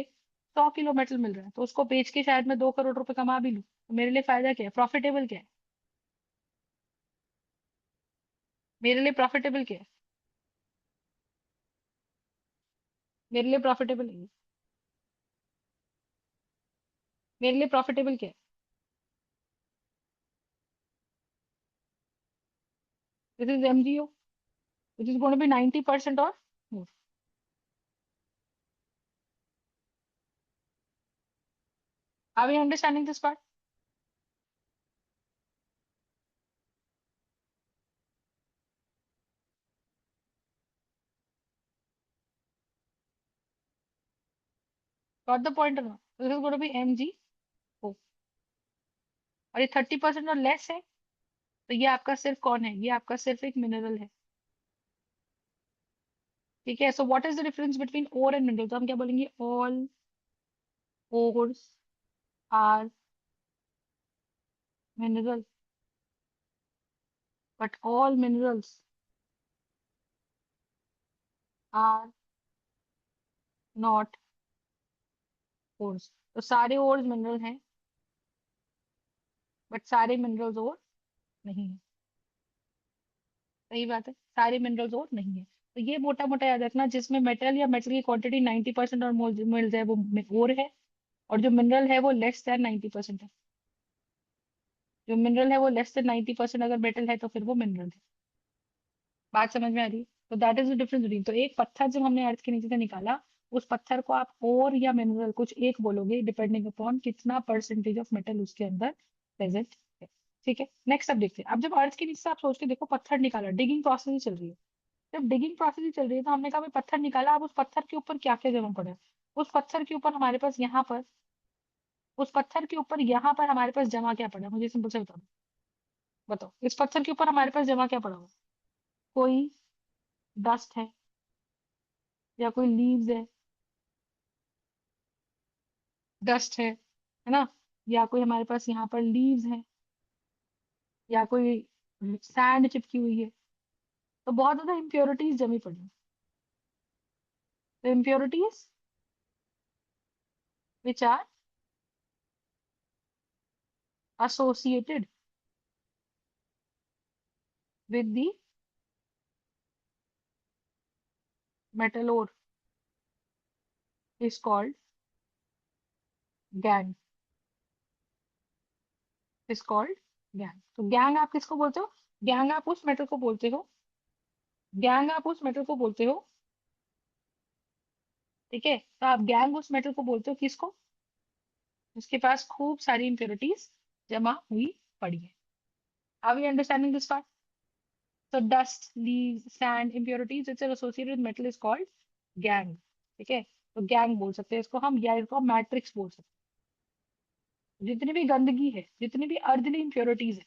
100 किलो मेटल मिल रहा है, तो उसको बेच के शायद मैं 2 करोड़ रुपए कमा भी लूं, तो मेरे लिए फायदा क्या है, प्रॉफिटेबल क्या है, मेरे लिए प्रॉफिटेबल क्या है, मेरे लिए प्रॉफिटेबल नहीं है, मेरे लिए प्रॉफिटेबल क्या है। This is MgO which is going to be 90% or more। Are we understanding this part? Got the point or not? This is going to be MgO। और ये 30% और लेस है, तो ये आपका सिर्फ कौन है, ये आपका सिर्फ एक मिनरल है। ठीक है, so what is the difference between ore and mineral, तो हम क्या बोलेंगे, all ores are mineral but all minerals are not ores. तो सारे ओर्स मिनरल हैं बट सारे मिनरल्स ओर नहीं है। सही बात है, सारे मिनरल्स और नहीं है। तो ये मोटा मोटा याद रखना, जिसमें मेटल या मेटल की क्वांटिटी 90% और मोर मिल जाए वो और है, और जो मिनरल है वो लेस देन 90% है। जो मिनरल है वो लेस देन 90% अगर मेटल है तो फिर वो मिनरल है। बात समझ में आ रही है? तो that is the difference between. तो एक पत्थर जब हमने अर्थ के नीचे से निकाला, उस पत्थर को आप और या मिनरल कुछ एक बोलोगे डिपेंडिंग अपॉन कितना परसेंटेज ऑफ मेटल उसके अंदर प्रेजेंट है। ठीक है, नेक्स्ट अब देखते हैं। अब जब अर्थ के नीचे से आप सोच के देखो, पत्थर निकाला, डिगिंग प्रोसेस ही चल रही है। जब डिगिंग प्रोसेस ही चल रही है तो हमने कहा भाई पत्थर निकाला, अब उस पत्थर के ऊपर क्या क्या जमा पड़ा है। उस पत्थर के ऊपर हमारे पास यहाँ पर, उस पत्थर के ऊपर यहाँ पर हमारे पास जमा क्या पड़ा है? मुझे सिंपल से बताओ, बताओ इस पत्थर के ऊपर हमारे पास जमा क्या पड़ा हुआ है? कोई डस्ट है, या कोई लीव्स है, डस्ट है ना, या कोई हमारे पास यहाँ पर लीव्स है, या कोई सैंड चिपकी हुई है। तो बहुत ज्यादा इम्प्योरिटीज जमी पड़ी हैं। तो impurities which are associated with the metal ore is called gangue, is called gangue, तो गैंग आप किसको बोलते हो? गैंग आप उस मेटल को बोलते हो, गैंग आप उस मेटल को बोलते हो, ठीक है? तो आप गैंग उस मेटल को बोलते हो किसको? जिसके पास खूब सारी इम्प्योरिटीज जमा हुई पड़ी है। Are we understanding this part? So dust, leaves, sand, impurities which are associated with metal is called gang. ठीक है? तो गैंग बोल सकते हैं इसको हम, या इसको मैट्रिक्स बोल सकते हैं। जितनी भी गंदगी है, जितनी भी अर्थली impurities है,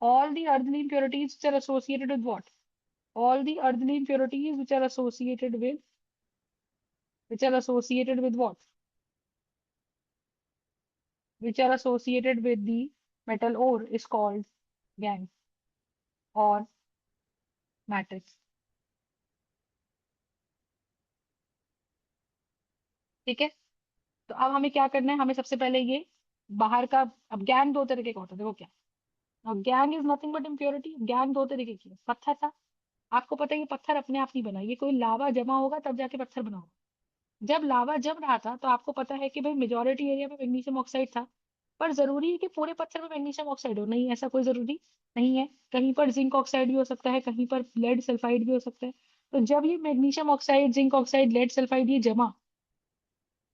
all the earthly impurities which are associated with what? All the earthly impurities which are associated with what? Which are associated with the metal ore is called gang or matrix. ठीक है? तो अब हमें क्या करना है? हमें सबसे पहले ये बाहर का, अब गैंग दो तरीके का होता है, देखो क्या। और gang is nothing but impurity. Gang दो तरीके की है। पत्थर था, आपको पता है ये पत्थर अपने आप नहीं बना, ये कोई लावा जमा होगा तब जाके पत्थर बना होगा। जब लावा जम रहा था तो आपको पता है कि भाई मेजोरिटी एरिया में मैग्नीशियम ऑक्साइड था। पर जरूरी है कि पूरे पत्थर में मैग्नीशियम ऑक्साइड हो? नहीं, ऐसा कोई जरूरी नहीं है। कहीं पर जिंक ऑक्साइड भी हो सकता है, कहीं पर लेड सल्फाइड भी हो सकता है। तो जब ये magnesium oxide, zinc oxide, lead sulphide ये जमा,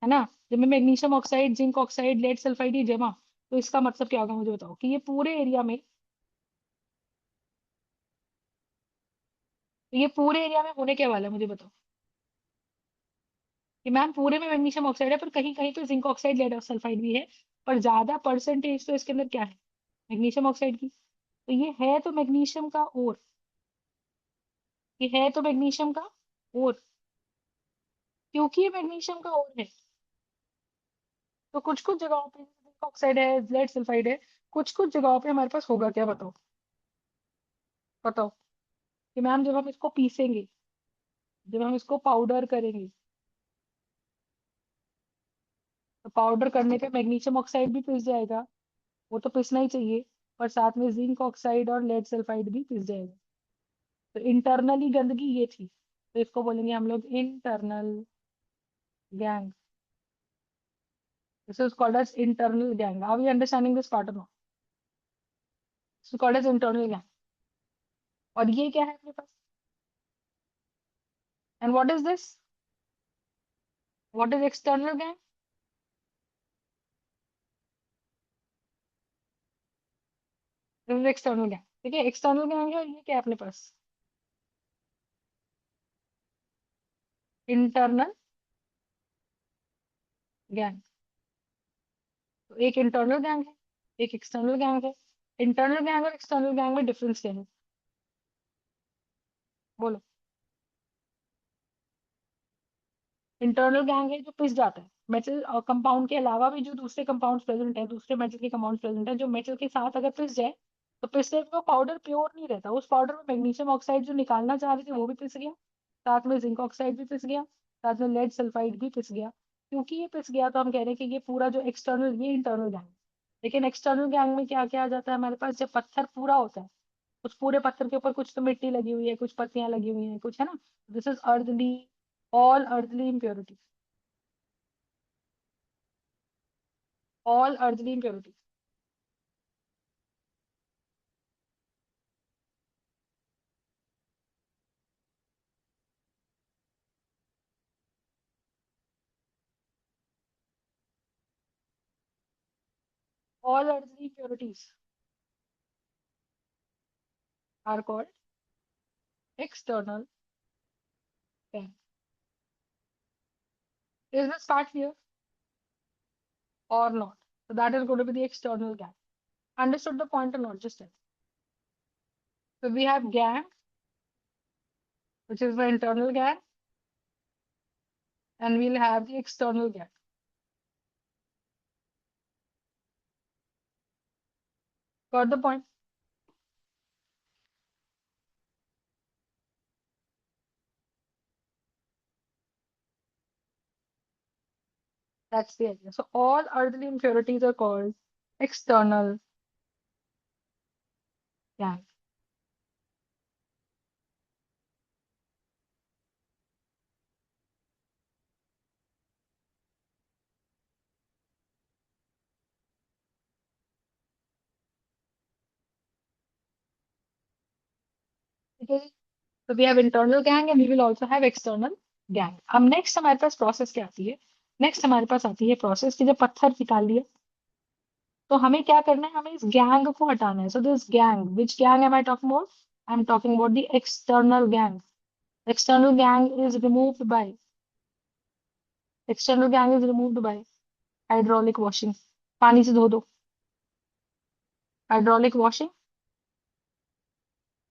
है ना, जब मैं magnesium oxide, zinc oxide, lead sulphide ये जमा, तो इसका मतलब क्या होगा मुझे बताओ? कि ये पूरे एरिया में, तो ये पूरे एरिया में होने क्या वाला है मुझे बताओ? कि मैम पूरे में मैग्नीशियम ऑक्साइड है, पर कहीं कहीं पे जिंक ऑक्साइड, लेड सल्फाइड भी है। पर ज्यादा परसेंटेज तो इसके अंदर क्या है? मैग्नीशियम ऑक्साइड की। तो ये है तो मैग्नीशियम का और, ये है तो मैग्नीशियम का और, क्योंकि ये मैग्नीशियम का और है, तो कुछ कुछ जगहों पे जिंक ऑक्साइड है, लेड सल्फाइड है, कुछ कुछ जगहों पे हमारे पास होगा क्या बताओ? बताओ। कि मैम जब हम इसको पीसेंगे, जब हम इसको पाउडर करेंगे, तो पाउडर करने पे मैग्नीशियम ऑक्साइड भी पिस जाएगा, वो तो पिसना ही चाहिए। और साथ में जिंक ऑक्साइड और लेड सल्फाइड भी पिस जाएगा। तो इंटरनली गंदगी ये थी, तो इसको बोलेंगे हम लोग internal gangue. This is called as internal gangue. Are we understanding this part? This is called as internal gangue. और ये क्या है अपने पास? And what is this? What is external gangue? This is external gangue. ठीक है, external gang है। और ये क्या है अपने पास? Internal gang. तो एक इंटरनल गैंग है, एक एक्सटर्नल गैंग है। इंटरनल गैंग और एक्सटर्नल गैंग में डिफरेंस क्या है? बोलो। इंटरनल गैंग है जो पिस जाता है, मेटल और कंपाउंड के अलावा भी जो दूसरे कंपाउंड्स प्रेजेंट है, दूसरे मेटल के कंपाउंड्स प्रेजेंट है, जो मेटल के साथ अगर पिस जाए, तो पिसने पे वो पाउडर प्योर नहीं रहता। उस पाउडर में मैग्नीशियम ऑक्साइड जो निकालना चाह रहे थे वो भी पिस गया, साथ में जिंक ऑक्साइड भी पिस गया, साथ में लेड सल्फाइड भी पिस गया। क्योंकि ये पिस गया तो हम कह रहे हैं कि ये पूरा जो एक्सटर्नल, ये इंटरनल गैंग। लेकिन एक्सटर्नल गैंग में क्या क्या आ जाता है हमारे पास? जब पत्थर पूरा होता है, उस पूरे पत्थर के ऊपर कुछ तो मिट्टी लगी हुई है, कुछ पत्तियां लगी हुई हैं, कुछ है ना। This is earthly, all earthly impurities, all earthly impurities, all earthly impurities are called external gang. Is this part clear or not? So that is going to be the external gang. Understood the point or not? Just tell. So we have gang, which is the internal gang, and we'll have the external gang. Got the point? That's the idea. So all earthly impurities are called external gang. ठीक है। तो we have internal gangue and we will also have external gangue. अब next हमारे पास process क्या आती है? Next हमारे पास आती है प्रोसेस की, जब पत्थर निकाल लिया तो हमें क्या करना है? हमें इस गैंग को हटाना है। So this gangue, which gangue am I talking about? I am talking about the external gangue. External gangue is removed by, external gangue is removed by hydraulic washing. पानी से धो दो, hydraulic washing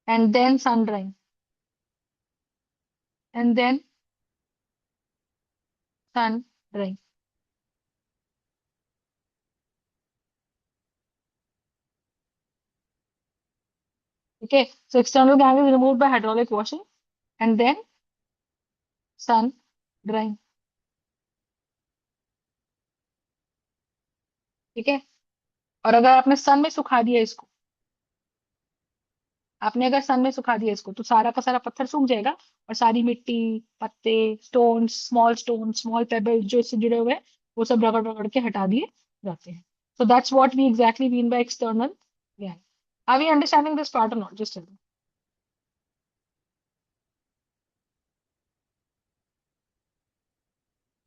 and then sun drying, and then sun drying. ठीक है। So external gangue is removed by hydraulic washing and then sun drying. ठीक है। और अगर आपने सन में सुखा दिया इसको, आपने अगर सन में सुखा दिया इसको, तो सारा का सारा पत्थर सूख जाएगा और सारी मिट्टी, पत्ते, स्टोन, स्मॉल पेबल्स जो इससे जुड़े हुए हैं, वो सब रगड़ रगड़ के हटा दिए जाते हैं। So that's what we exactly mean by external gangue. Are we understanding this part और not? Just tell me.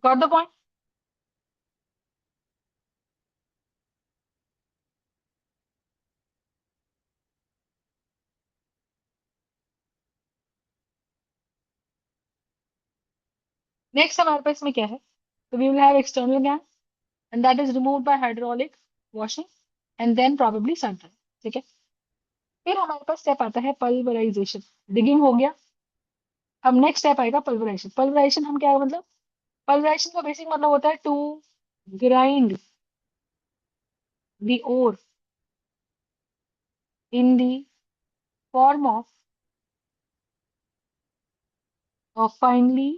Got the point? Next हमारे पास इसमें क्या है? तो we will have external gangue and that is removed by hydraulic washing and then probably sun drying. ठीक है। फिर हमारे पास स्टेप आता है पल्वराइजेशन। डिगिंग हो गया। अब नेक्स्ट स्टेप आएगा पल्वराइजेशन। पल्वराइजेशन हम क्या मतलब? पल्वराइजेशन का बेसिक मतलब होता है to grind the ore in the form of finely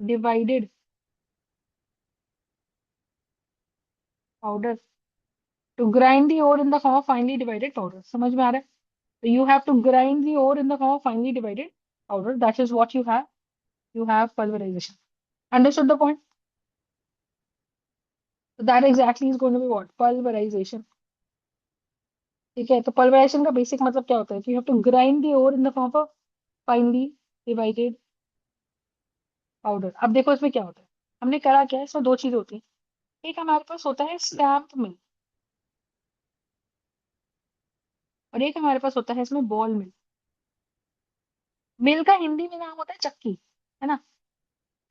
divided powder, to grind the ore in the form of finely divided powder। समझ में आ रहा है? तो you have to grind the ore in the form of finely divided powder, that is what you have, you have pulverization। Understood the point? So that exactly is going to be what? Pulverization। ठीक है। तो pulverization का basic मतलब क्या होता है? You have to grind the ore in the form of finely divided powder। अब देखो इसमें क्या होता है। हमने करा क्या है? इसमें दो चीजें होती है। एक हमारे पास होता है स्टैम्प मिल, और एक हमारे पास होता है इसमें बॉल मिल। मिल का हिंदी में नाम होता है चक्की, है ना?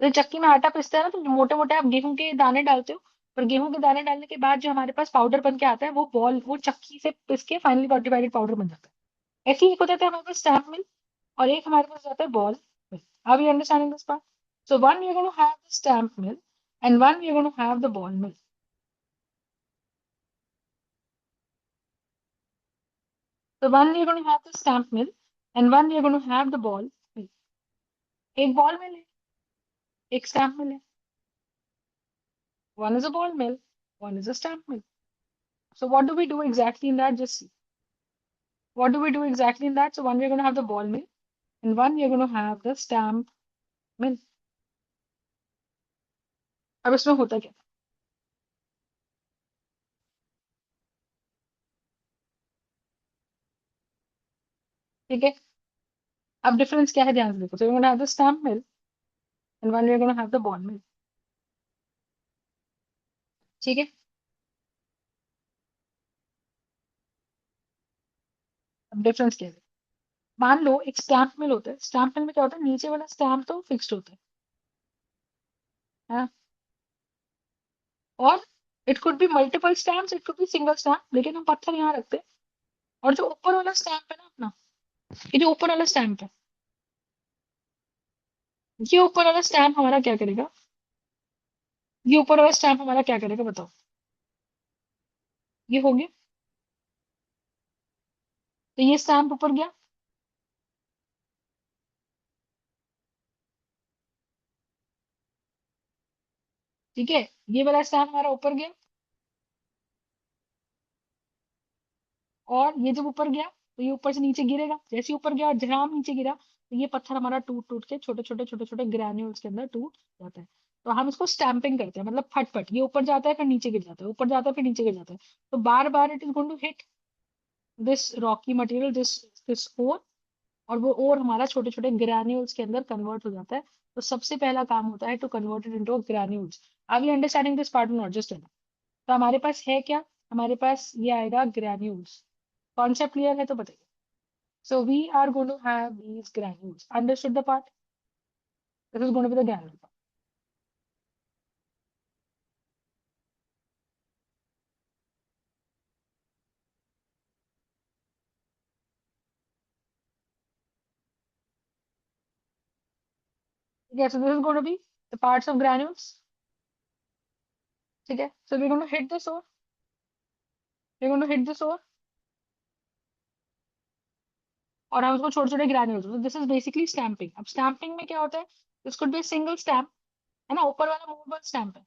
तो चक्की में आटा पिसते हैं ना, तो मोटे मोटे आप गेहूं के दाने डालते हो, पर गेहूं के दाने डालने के बाद जो हमारे पास पाउडर बन के आता है, वो बॉल, वो चक्की से पिस के फाइनली डिवाइडेड पाउडर बन जाता है। ऐसे ही एक होता है हमारे पास स्टैम्प मिल, और एक हमारे पास जाता है ball mill. Are you understanding this part? So one we are going to have the stamp mill and one we are going to have the ball mill. So one we are going to have the stamp mill and one we are going to have the ball mill। एक ball मिल है, एक stamp मिल है। One is a ball mill, one is a stamp mill। So what do we do exactly in that? Just see. What do we do exactly in that? So one we're going to have the ball mill and one we're going to have the stamp mill। अब इसमें होता क्या? ठीक है। अब difference क्या है ध्यान से देखो। So we're going to have the stamp mill and one we're going to have the ball mill। ठीक है। अब डिफरेंस क्या है? मान लो एक स्टैम्प मिल होता है। स्टैम्प मिल में क्या होता है? नीचे वाला स्टैम्प तो फिक्स्ड होता है ना? और it could be multiple stamps, it could be single stamp, लेकिन हम पत्थर यहाँ रखते हैं। और जो ऊपर वाला स्टैम्प है ना अपना, ये जो ऊपर वाला स्टैम्प है, ये ऊपर वाला स्टैम्प हमारा क्या करेगा? ये ऊपर वाला स्टैम्प हमारा क्या करेगा बताओ? ये हो गया। तो ये स्टैम्प ऊपर गया। ठीक है। ये वाला स्टैम्प हमारा ऊपर गया, और ये जब ऊपर गया तो ये ऊपर से नीचे गिरेगा। जैसे ही ऊपर गया और जहां नीचे गिरा, तो ये पत्थर हमारा टूट टूट के छोटे छोटे ग्रैन्यूल्स के अंदर टूट जाता है। तो हम इसको स्टैंपिंग करते हैं, मतलब फटफट ये ऊपर जाता है फिर नीचे गिर जाता है, ऊपर जाता है फिर नीचे गिर जाता है। तो बार बार it is going to hit this rocky material, this ore, और वो ओर हमारा छोटे छोटे ग्रैन्यूल्स के अंदर कन्वर्ट हो जाता है। तो सबसे पहला काम होता है to convert it into granules. Are we understanding this part not just? तो हमारे पास है क्या? हमारे पास ये आएगा ग्रैन्यूल्स। कॉन्सेप्ट क्लियर है तो बताइए। So we are going to have these granules, understood the part? This is going to be the granule part. ठीक है, so this is going to be the parts of granules. ठीक है, so we going to hit this ore, we going to hit this ore, और हम उसको छोटे छोटे granules, this is basically stamping. अब स्टैंपिंग में क्या होता है? This could be single stamp, है ना, ऊपर वाला मूवेबल स्टैम्प है,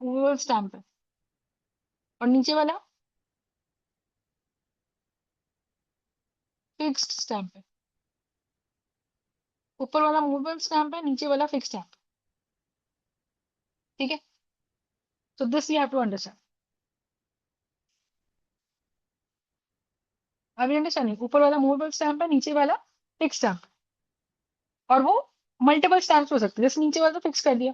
मूवेबल स्टैम्प है, और नीचे वाला फिक्स्ड स्टैम्प है। ऊपर वाला मूवेबल स्टैम्प है, नीचे वाला फिक्स्ड स्टैम्प। ठीक है, so this you have to understand. अभी अंडरस्टैंडिंग, ऊपर वाला मूवेबल स्टैम्प है, नीचे वाला फिक्स स्टैम्प, और वो मल्टीपल स्टैम्प हो सकते हैं, जैसे नीचे वाला तो फिक्स कर दिया।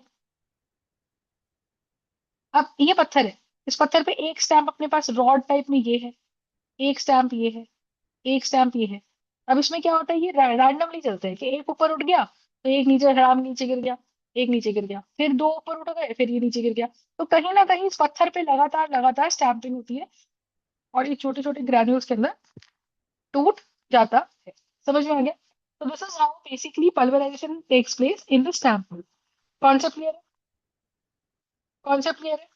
अब ये पत्थर है, इस पत्थर पे एक स्टैम्प अपने पास रॉड टाइप में ये है, एक स्टैम्प ये है, एक स्टैम्प ये है। अब इसमें क्या होता है, ये रैंडमली चलते हैं कि एक ऊपर उठ गया तो एक नीचे खराब नीचे गिर गया, एक नीचे गिर गया, फिर दो ऊपर उठ गए, फिर ये नीचे गिर गया। तो कहीं ना कहीं इस पत्थर पे लगातार लगातार स्टैंपिंग होती है, और ये छोटे छोटे ग्रैन्यूल्स के अंदर टूट जाता है। समझ में आ गया? तो this is how basically pulverisation takes place in the stamp mill. Concept clear है? कॉन्सेप्ट क्लियर है?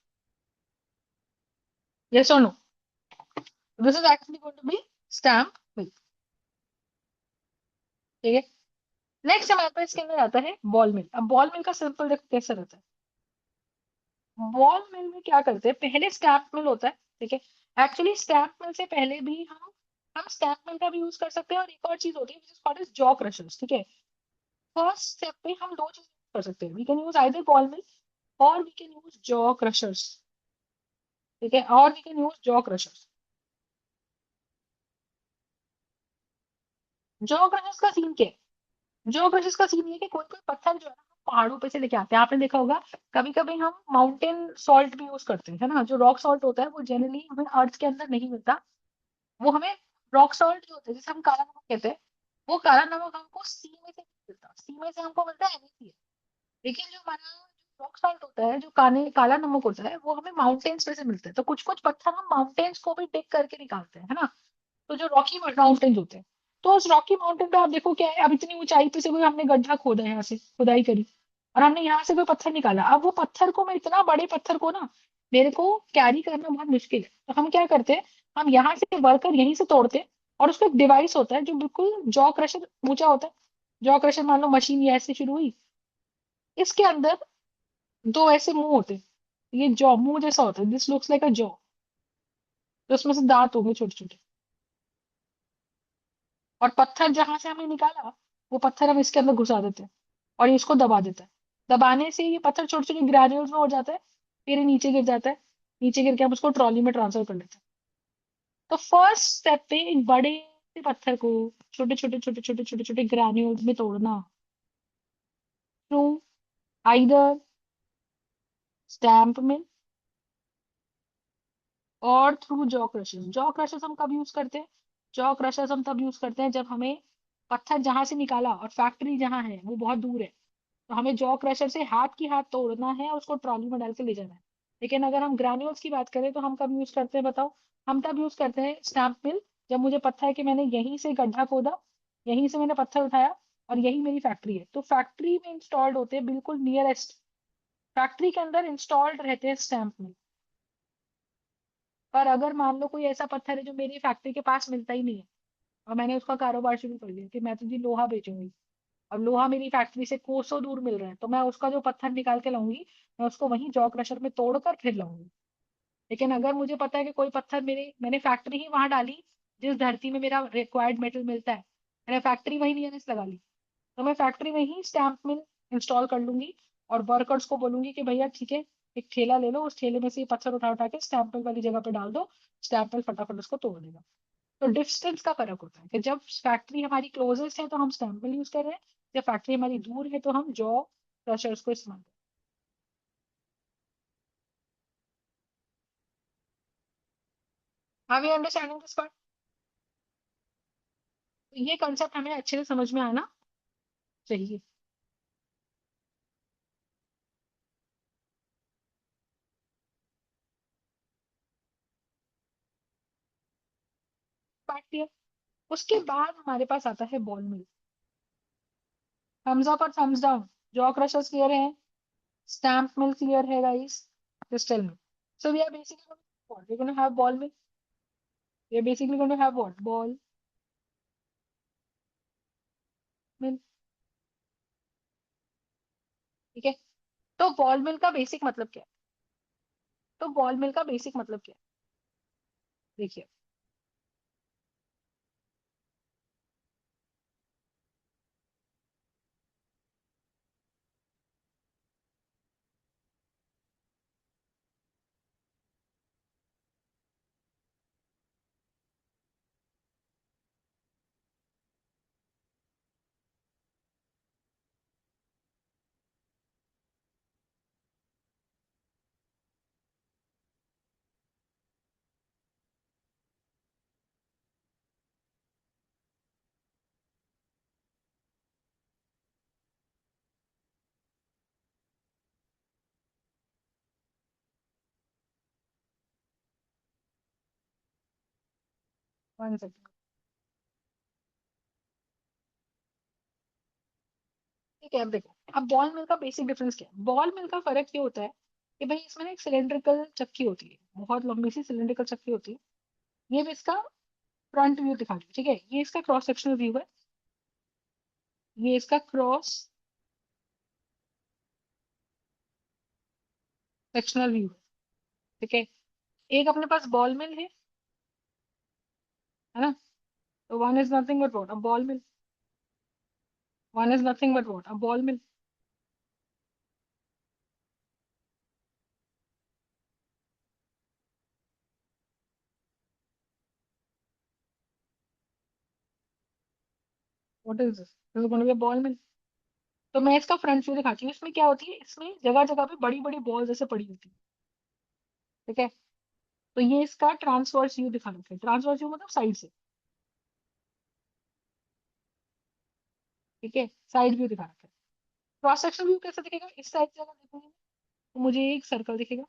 यस और no? This is actually going to be stamp mill. ठीक है, नेक्स्ट हमारे पास इसके अंदर आता है बॉल मिल। अब बॉल मिल का सिंपल देखो कैसे रहता है। बॉल मिल में क्या करते हैं, पहले स्टैम्प मिल होता है। ठीक है, एक्चुअली स्टैम्प मिल से पहले भी हम स्टैम्प मिल का भी यूज कर सकते हैं, और एक और चीज होती है which is called as jaw crushers. ठीक है, फर्स्ट स्टेप पे हम दो चीज कर सकते हैं, we can use either ball mill और we can use jaw crushers. ठीक है, और we can use jaw crushers. Jaw crushers का सीन क्या है? जॉ क्रशर्स का सीन ये है कि कोई कोई पत्थर जो है ना हम पहाड़ों पे से लेके आते हैं। आपने देखा होगा कभी कभी हम माउंटेन सॉल्ट भी यूज करते हैं, है ना, जो रॉक सॉल्ट होता है वो जनरली हमें अर्थ के अंदर नहीं मिलता। वो हमें रॉक सॉल्ट जो होता है, जिसे हम काला नमक कहते हैं, वो काला नमक हमको सी में से नहीं मिलता, सी में से हमको मिलता है NaCl। लेकिन जो हमारा रॉक सॉल्ट होता है, जो काला नमक होता है, वो हमें माउंटेन्स में से मिलता है। तो कुछ कुछ पत्थर हम माउंटेन्स को भी डिग करके निकालते हैं, है ना। तो जो रॉकी माउंटेन्स होते हैं, तो उस रॉकी माउंटेन पे आप देखो क्या है, अब इतनी ऊंचाई पे से कोई हमने गड्ढा खोदा है, यहाँ से खुदाई करी, और हमने यहाँ से कोई पत्थर निकाला। अब वो पत्थर को, मैं इतना बड़े पत्थर को ना, मेरे को कैरी करना बहुत मुश्किल है। तो हम क्या करते हैं, हम यहाँ से वर्कर यहीं से तोड़ते हैं, और उसका एक डिवाइस होता है जो बिल्कुल जॉ क्रशर ऊंचा होता है। जॉ क्रशर मान लो मशीन ये ऐसे शुरू हुई, इसके अंदर दो ऐसे मुंह होते हैं, ये जॉ मुंह जैसा होता है, this looks like a jaw. तो उसमें से दांत होंगे छोटे छोटे, और पत्थर जहां से हमने निकाला, वो पत्थर हम इसके अंदर घुसा देते हैं, और ये इसको दबा देता है। दबाने से ये पत्थर छोटे छोटे ग्रैन्यूल्स में हो जाता है, फिर ये नीचे गिर जाता है। नीचे गिर के हम उसको ट्रॉली में ट्रांसफर कर लेते हैं। तो फर्स्ट स्टेप पे एक बड़े से पत्थर को छोटे छोटे छोटे छोटे छोटे छोटे ग्रैन्यूल्स में तोड़ना, थ्रू आइदर स्टैम्प में और through jaw crushers. Jaw crushers हम कब यूज करते हैं? जॉ क्रशर्स हम तब यूज करते हैं जब हमें पत्थर जहां से निकाला और फैक्ट्री जहां है वो बहुत दूर है, तो हमें जॉ क्रशर से हाथ की हाथ तोड़ना है और उसको ट्रॉली में डाल के ले जाना है। लेकिन अगर हम ग्रैन्यूल्स की बात करें तो हम कब यूज करते हैं बताओ? हम तब यूज करते हैं स्टैम्प मिल, जब मुझे पता है कि मैंने यहीं से गड्ढा खोदा, यहीं से मैंने पत्थर उठाया, और यही मेरी फैक्ट्री है। तो फैक्ट्री में इंस्टॉल्ड होते हैं, बिल्कुल नियरेस्ट फैक्ट्री के अंदर इंस्टॉल्ड रहते हैं स्टैम्प मिल। पर अगर मान लो कोई ऐसा पत्थर है जो मेरी फैक्ट्री के पास मिलता ही नहीं है, और मैंने उसका कारोबार शुरू कर दिया कि मैं तो जी लोहा बेचूंगी, अब लोहा मेरी फैक्ट्री से कोसों दूर मिल रहा है, तो मैं उसका जो पत्थर निकाल के लाऊंगी, मैं उसको वहीं जॉ क्रशर में तोड़कर फिर लाऊंगी। लेकिन अगर मुझे पता है कि कोई पत्थर मैंने फैक्ट्री ही वहां डाली जिस धरती में मेरा रिक्वायर्ड मेटल मिलता है, मैंने फैक्ट्री वहीं नियरेस्ट लगा ली, तो मैं फैक्ट्री में ही स्टैम्प मिल इंस्टॉल कर लूंगी, और वर्कर्स को बोलूंगी कि भैया ठीक है, एक ठेला ले लो, उस ठेले में से ये पत्थर उठा उठा के स्टैंपल वाली जगह पे डाल दो, स्टैंपल फटाफट उसको तोड़ देगा। तो डिस्टेंस का फर्क होता है कि जब फैक्ट्री हमारी क्लोजेस्ट है तो हम स्टैंपल यूज कर रहे हैं, जब फैक्ट्री हमारी दूर है तो हम जॉ क्रशर्स को इस्तेमाल कर रहे हैं। Are we understanding this part? ये कॉन्सेप्ट हमें अच्छे से समझ में आना चाहिए। Part clear? उसके बाद हमारे पास आता है ball mill. Thumbs up or thumbs down? Jaw crushers clear है, स्टैम्प मिल क्लियर है guys, crystal mill. So we are basically going to what? We're going to have ball mill. We are basically going to have what? Ball mill. ठीक है। तो ball मिल का basic मतलब क्या है? तो बॉल मिल का बेसिक मतलब क्या है? देखिए, 1 सेकंड। ठीक है, अब देखो, अब बॉल मिल का बेसिक डिफरेंस क्या है? बॉल मिल का फर्क ये होता है कि भाई इसमें ना एक सिलेंड्रिकल चक्की होती है, बहुत लंबी सी सिलेंड्रिकल चक्की होती है। ये भी इसका फ्रंट व्यू दिखा रही हूँ, ठीक है? ये इसका क्रॉस सेक्शनल व्यू है, ये इसका क्रॉस सेक्शनल व्यू है। ठीक है। एक अपने पास बॉल मिल है ना? तो one is nothing but what? A ball mill. One is nothing but what? A ball mill. What is this? This is going to be a ball mill. तो मैं इसका फ्रंट व्यू दिखाती हूँ। इसमें क्या होती है, इसमें जगह जगह पे बड़ी बड़ी बॉल जैसे पड़ी होती है। ठीक है। तो ये इसका ट्रांसवर्स व्यू दिखा रखा है। ट्रांसवर्स व्यू मतलब साइड से। ठीक है, साइड व्यू दिखा रखा है। क्रॉस सेक्शन व्यू कैसे दिखेगा? इस साइड से अगर देखोगे तो मुझे एक सर्कल दिखेगा,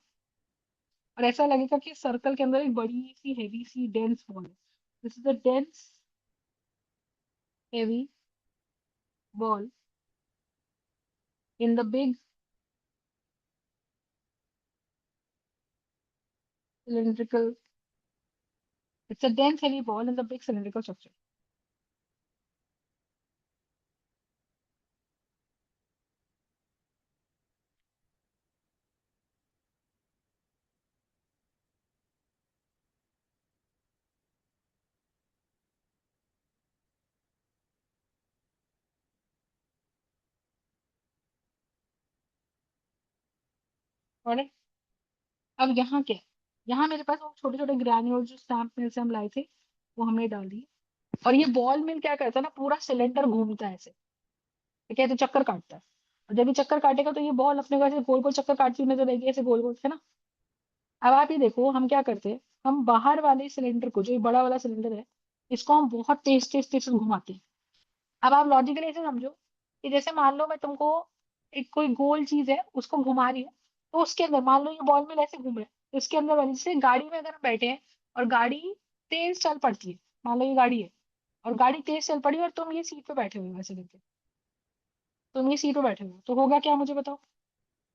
और ऐसा लगेगा कि सर्कल के अंदर एक बड़ी सी हेवी सी डेंस बॉल है। This is the dense heavy ball in the big cylindrical, it's a dense heavy ball in the big cylindrical structure. और अब यहाँ क्या है? यहाँ मेरे पास वो छोटे छोटे ग्रैन्यूल जो स्टैम्प मिल से हम लाए थे, वो हमने डाल दिए। और ये बॉल मिल क्या करता है ना, पूरा सिलेंडर घूमता है ऐसे। ठीक है, तो चक्कर काटता है। और जब ये चक्कर काटेगा तो ये बॉल अपने को ऐसे गोल गोल चक्कर काटती हुई नजर आएगी, ऐसे गोल गोल, है ना? अब आप ये देखो, हम क्या करते हैं, हम बाहर वाले सिलेंडर को, जो ये बड़ा वाला सिलेंडर है, इसको हम बहुत तेज तेज तेज से घुमाते हैं। अब आप लॉजिकली ऐसे समझो कि जैसे मान लो मैं तुमको एक कोई गोल चीज है उसको घुमा रही हूँ, तो उसके अंदर मान लो ये बॉल में ऐसे घूम रहा है, तो इसके अंदर वाली, जैसे गाड़ी में अगर हम बैठे हैं और गाड़ी तेज चल पड़ती है, मान लो ये गाड़ी है और गाड़ी तेज चल पड़ी और तुम ये सीट पे बैठे हुए हो ऐसे करके, तुम ये सीट पे बैठे हुए हो, तो होगा क्या मुझे बताओ?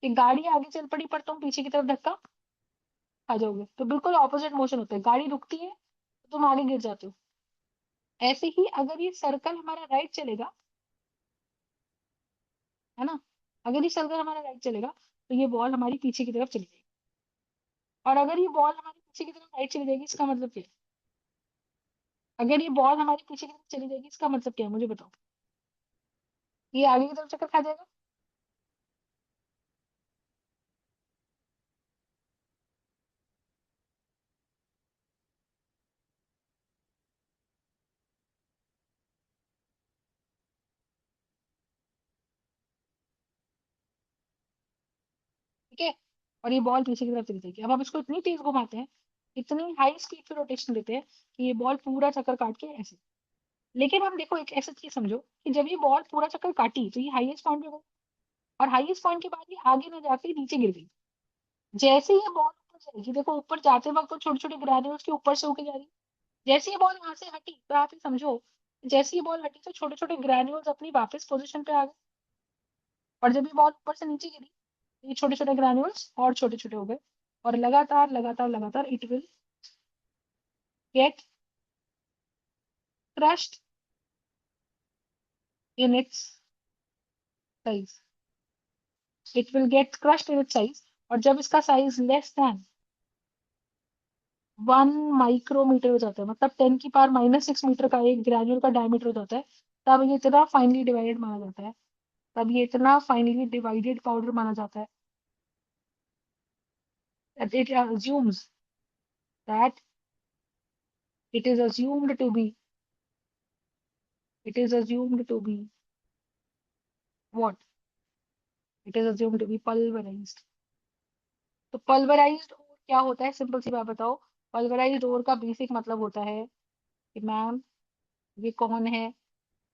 कि गाड़ी आगे चल पड़ी पर तुम पीछे की तरफ धक्का खा जाओगे। तो बिल्कुल ऑपोजिट मोशन होता है, गाड़ी रुकती है तो तुम आगे गिर जाते हो। ऐसे ही अगर ये सर्कल हमारा राइट चलेगा, है ना, अगर ये सर्कल हमारा राइट चलेगा तो ये बॉल हमारी पीछे की तरफ चली जाएगी। और अगर ये बॉल हमारी पीछे की तरफ राइट चली जाएगी, इसका मतलब क्या है? अगर ये बॉल हमारी पीछे की तरफ चली जाएगी, इसका मतलब क्या है मुझे बताओ? ये आगे की तरफ चक्कर खा जाएगा। है, और ये बॉल पीछे की तरफ चली जाएगी। अब हम इसको इतनी तेज घुमाते हैं, इतनी हाई स्पीड पे रोटेशन देते हैं कि ये बॉल पूरा चक्कर काट के ऐसे। लेकिन हम देखो एक ऐसा चीज समझो कि जब ये बॉल पूरा चक्कर काटी तो ये हाईएस्ट पॉइंट पे गई, और हाईएस्ट पॉइंट के बाद ये आगे ना जाके नीचे गिर गई। जैसे ही ये बॉल ऊपर जाएगी, देखो ऊपर जाते वक्त तो छोटे छोटे ग्रेन्यूल्स के ऊपर से होके जा रही है। जैसे ये बॉल वहां से हटी तो आप ये समझो, जैसे ये बॉल हटी तो छोटे छोटे ग्रेन्यूल्स अपनी वापस पोजीशन पे आ गए, और जब ये बॉल ऊपर से नीचे गिरी तो ये छोटे छोटे ग्रेन्यूल्स और छोटे छोटे हो गए, और लगातार लगातार लगातार it will get crushed in its size. It will get crushed in its size, और जब इसका साइज लेस देन 1 माइक्रोमीटर हो जाता है, मतलब 10⁻⁻6 मीटर का एक ग्रेन्यूल का डायमीटर हो जाता है, तब ये इतना फाइनली डिवाइडेड माना जाता है। तब ये इतना फाइनली डिवाइडेड पाउडर माना जाता है। It assumes that it is assumed to be it is assumed to be what? It is assumed to be pulverized. तो पल्वराइज्ड ओर क्या होता है, सिंपल सी बात बताओ। पल्वराइज्ड ओर का बेसिक मतलब होता है कि मैम ये कौन है,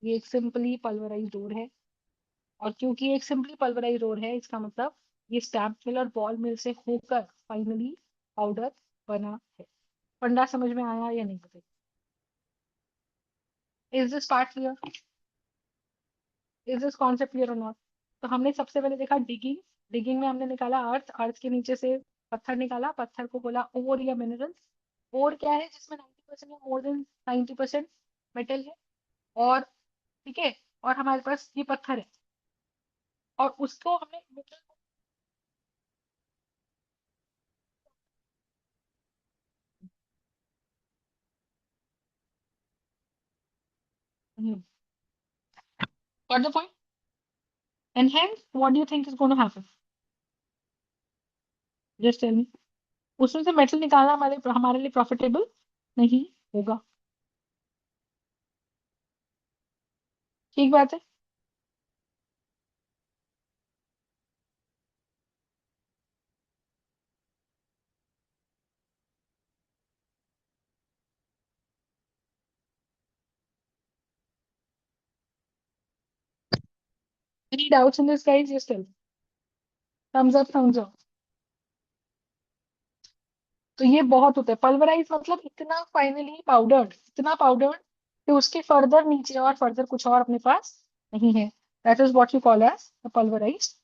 ये एक सिंपली पल्वराइज्ड ओर है। और क्योंकि ये एक सिंपली पल्वराइज्ड ओर है, इसका मतलब ये स्टैम्प मिल और बॉल मिल से होकर फाइनली पाउडर बना है। फंडा समझ में आया या नहीं बताइए? Is this part clear? Is this concept clear और नॉट? तो हमने सबसे पहले देखा डिगिंग। डिगिंग में हमने निकाला अर्थ, अर्थ के नीचे से पत्थर निकाला, पत्थर को बोला ओर या मिनरल्स। ओर क्या है? जिसमें 90% या मोर देन 90% मेटल है। और ठीक है, और हमारे पास ये पत्थर है, और उसको हमने मेटल को got the point? And hence, what do you think is going to happen? Just tell me. उसमें से मेटल निकालना हमारे हमारे लिए प्रॉफिटेबल नहीं होगा। ठीक बात है। Any doubts in this, guys? Just tell me. Thumbs up, thumbs up. तो ये बहुत होता है पल्वराइज, मतलब इतना फाइनली पाउडर्ड, इतना पाउडर्ड कि उसके फर्दर नीचे और फर्दर कुछ और अपने पास नहीं है। That is what you call as pulverize.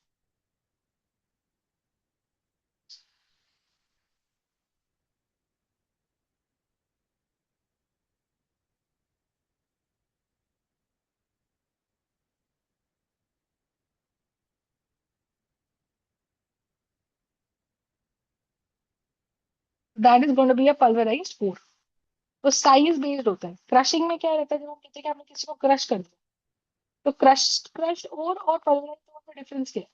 That is going to be a pulverized core. तो साइज बेस्ड होता है। क्रशिंग में क्या रहता है, जब हम कहते हैं कि हमने किसी को क्रश कर दिया, तो क्रश और पल्वराइज्ड ओर में डिफरेंस क्या है?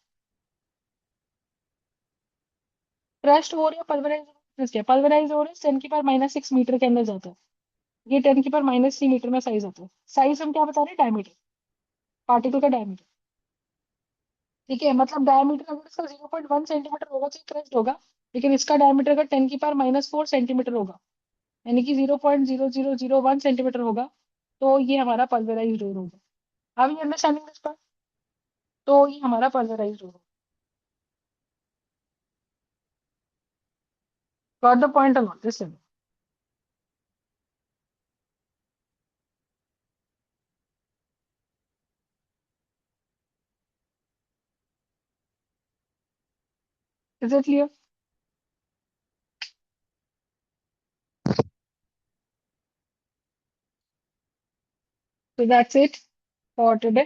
क्रश्ड ओर या पल्वराइज्ड ओर में डिफरेंस क्या है? पल्वराइज्ड ओर 10⁻⁻6 मीटर के अंदर जाता है, ये 10⁻⁻3 मीटर में साइज आता है। साइज हम क्या बता रहे हैं? डायमीटर, पार्टिकल का डायमीटर। ठीक है, मतलब डायमीटर अगर इसका 0.1 सेंटीमीटर होगा तो ये क्रस्ट होगा, लेकिन इसका डायमीटर अगर 10⁻⁻4 सेंटीमीटर होगा, यानी कि 0.0001 सेंटीमीटर होगा, तो ये हमारा पल्वराइज्ड ओर होगा। अब ये अंडरस्टैंडिंग दिस पार्ट, तो ये हमारा पल्वराइज्ड ओर होगा। गॉट द पॉइंट और not? This is it clear? So that's it for today.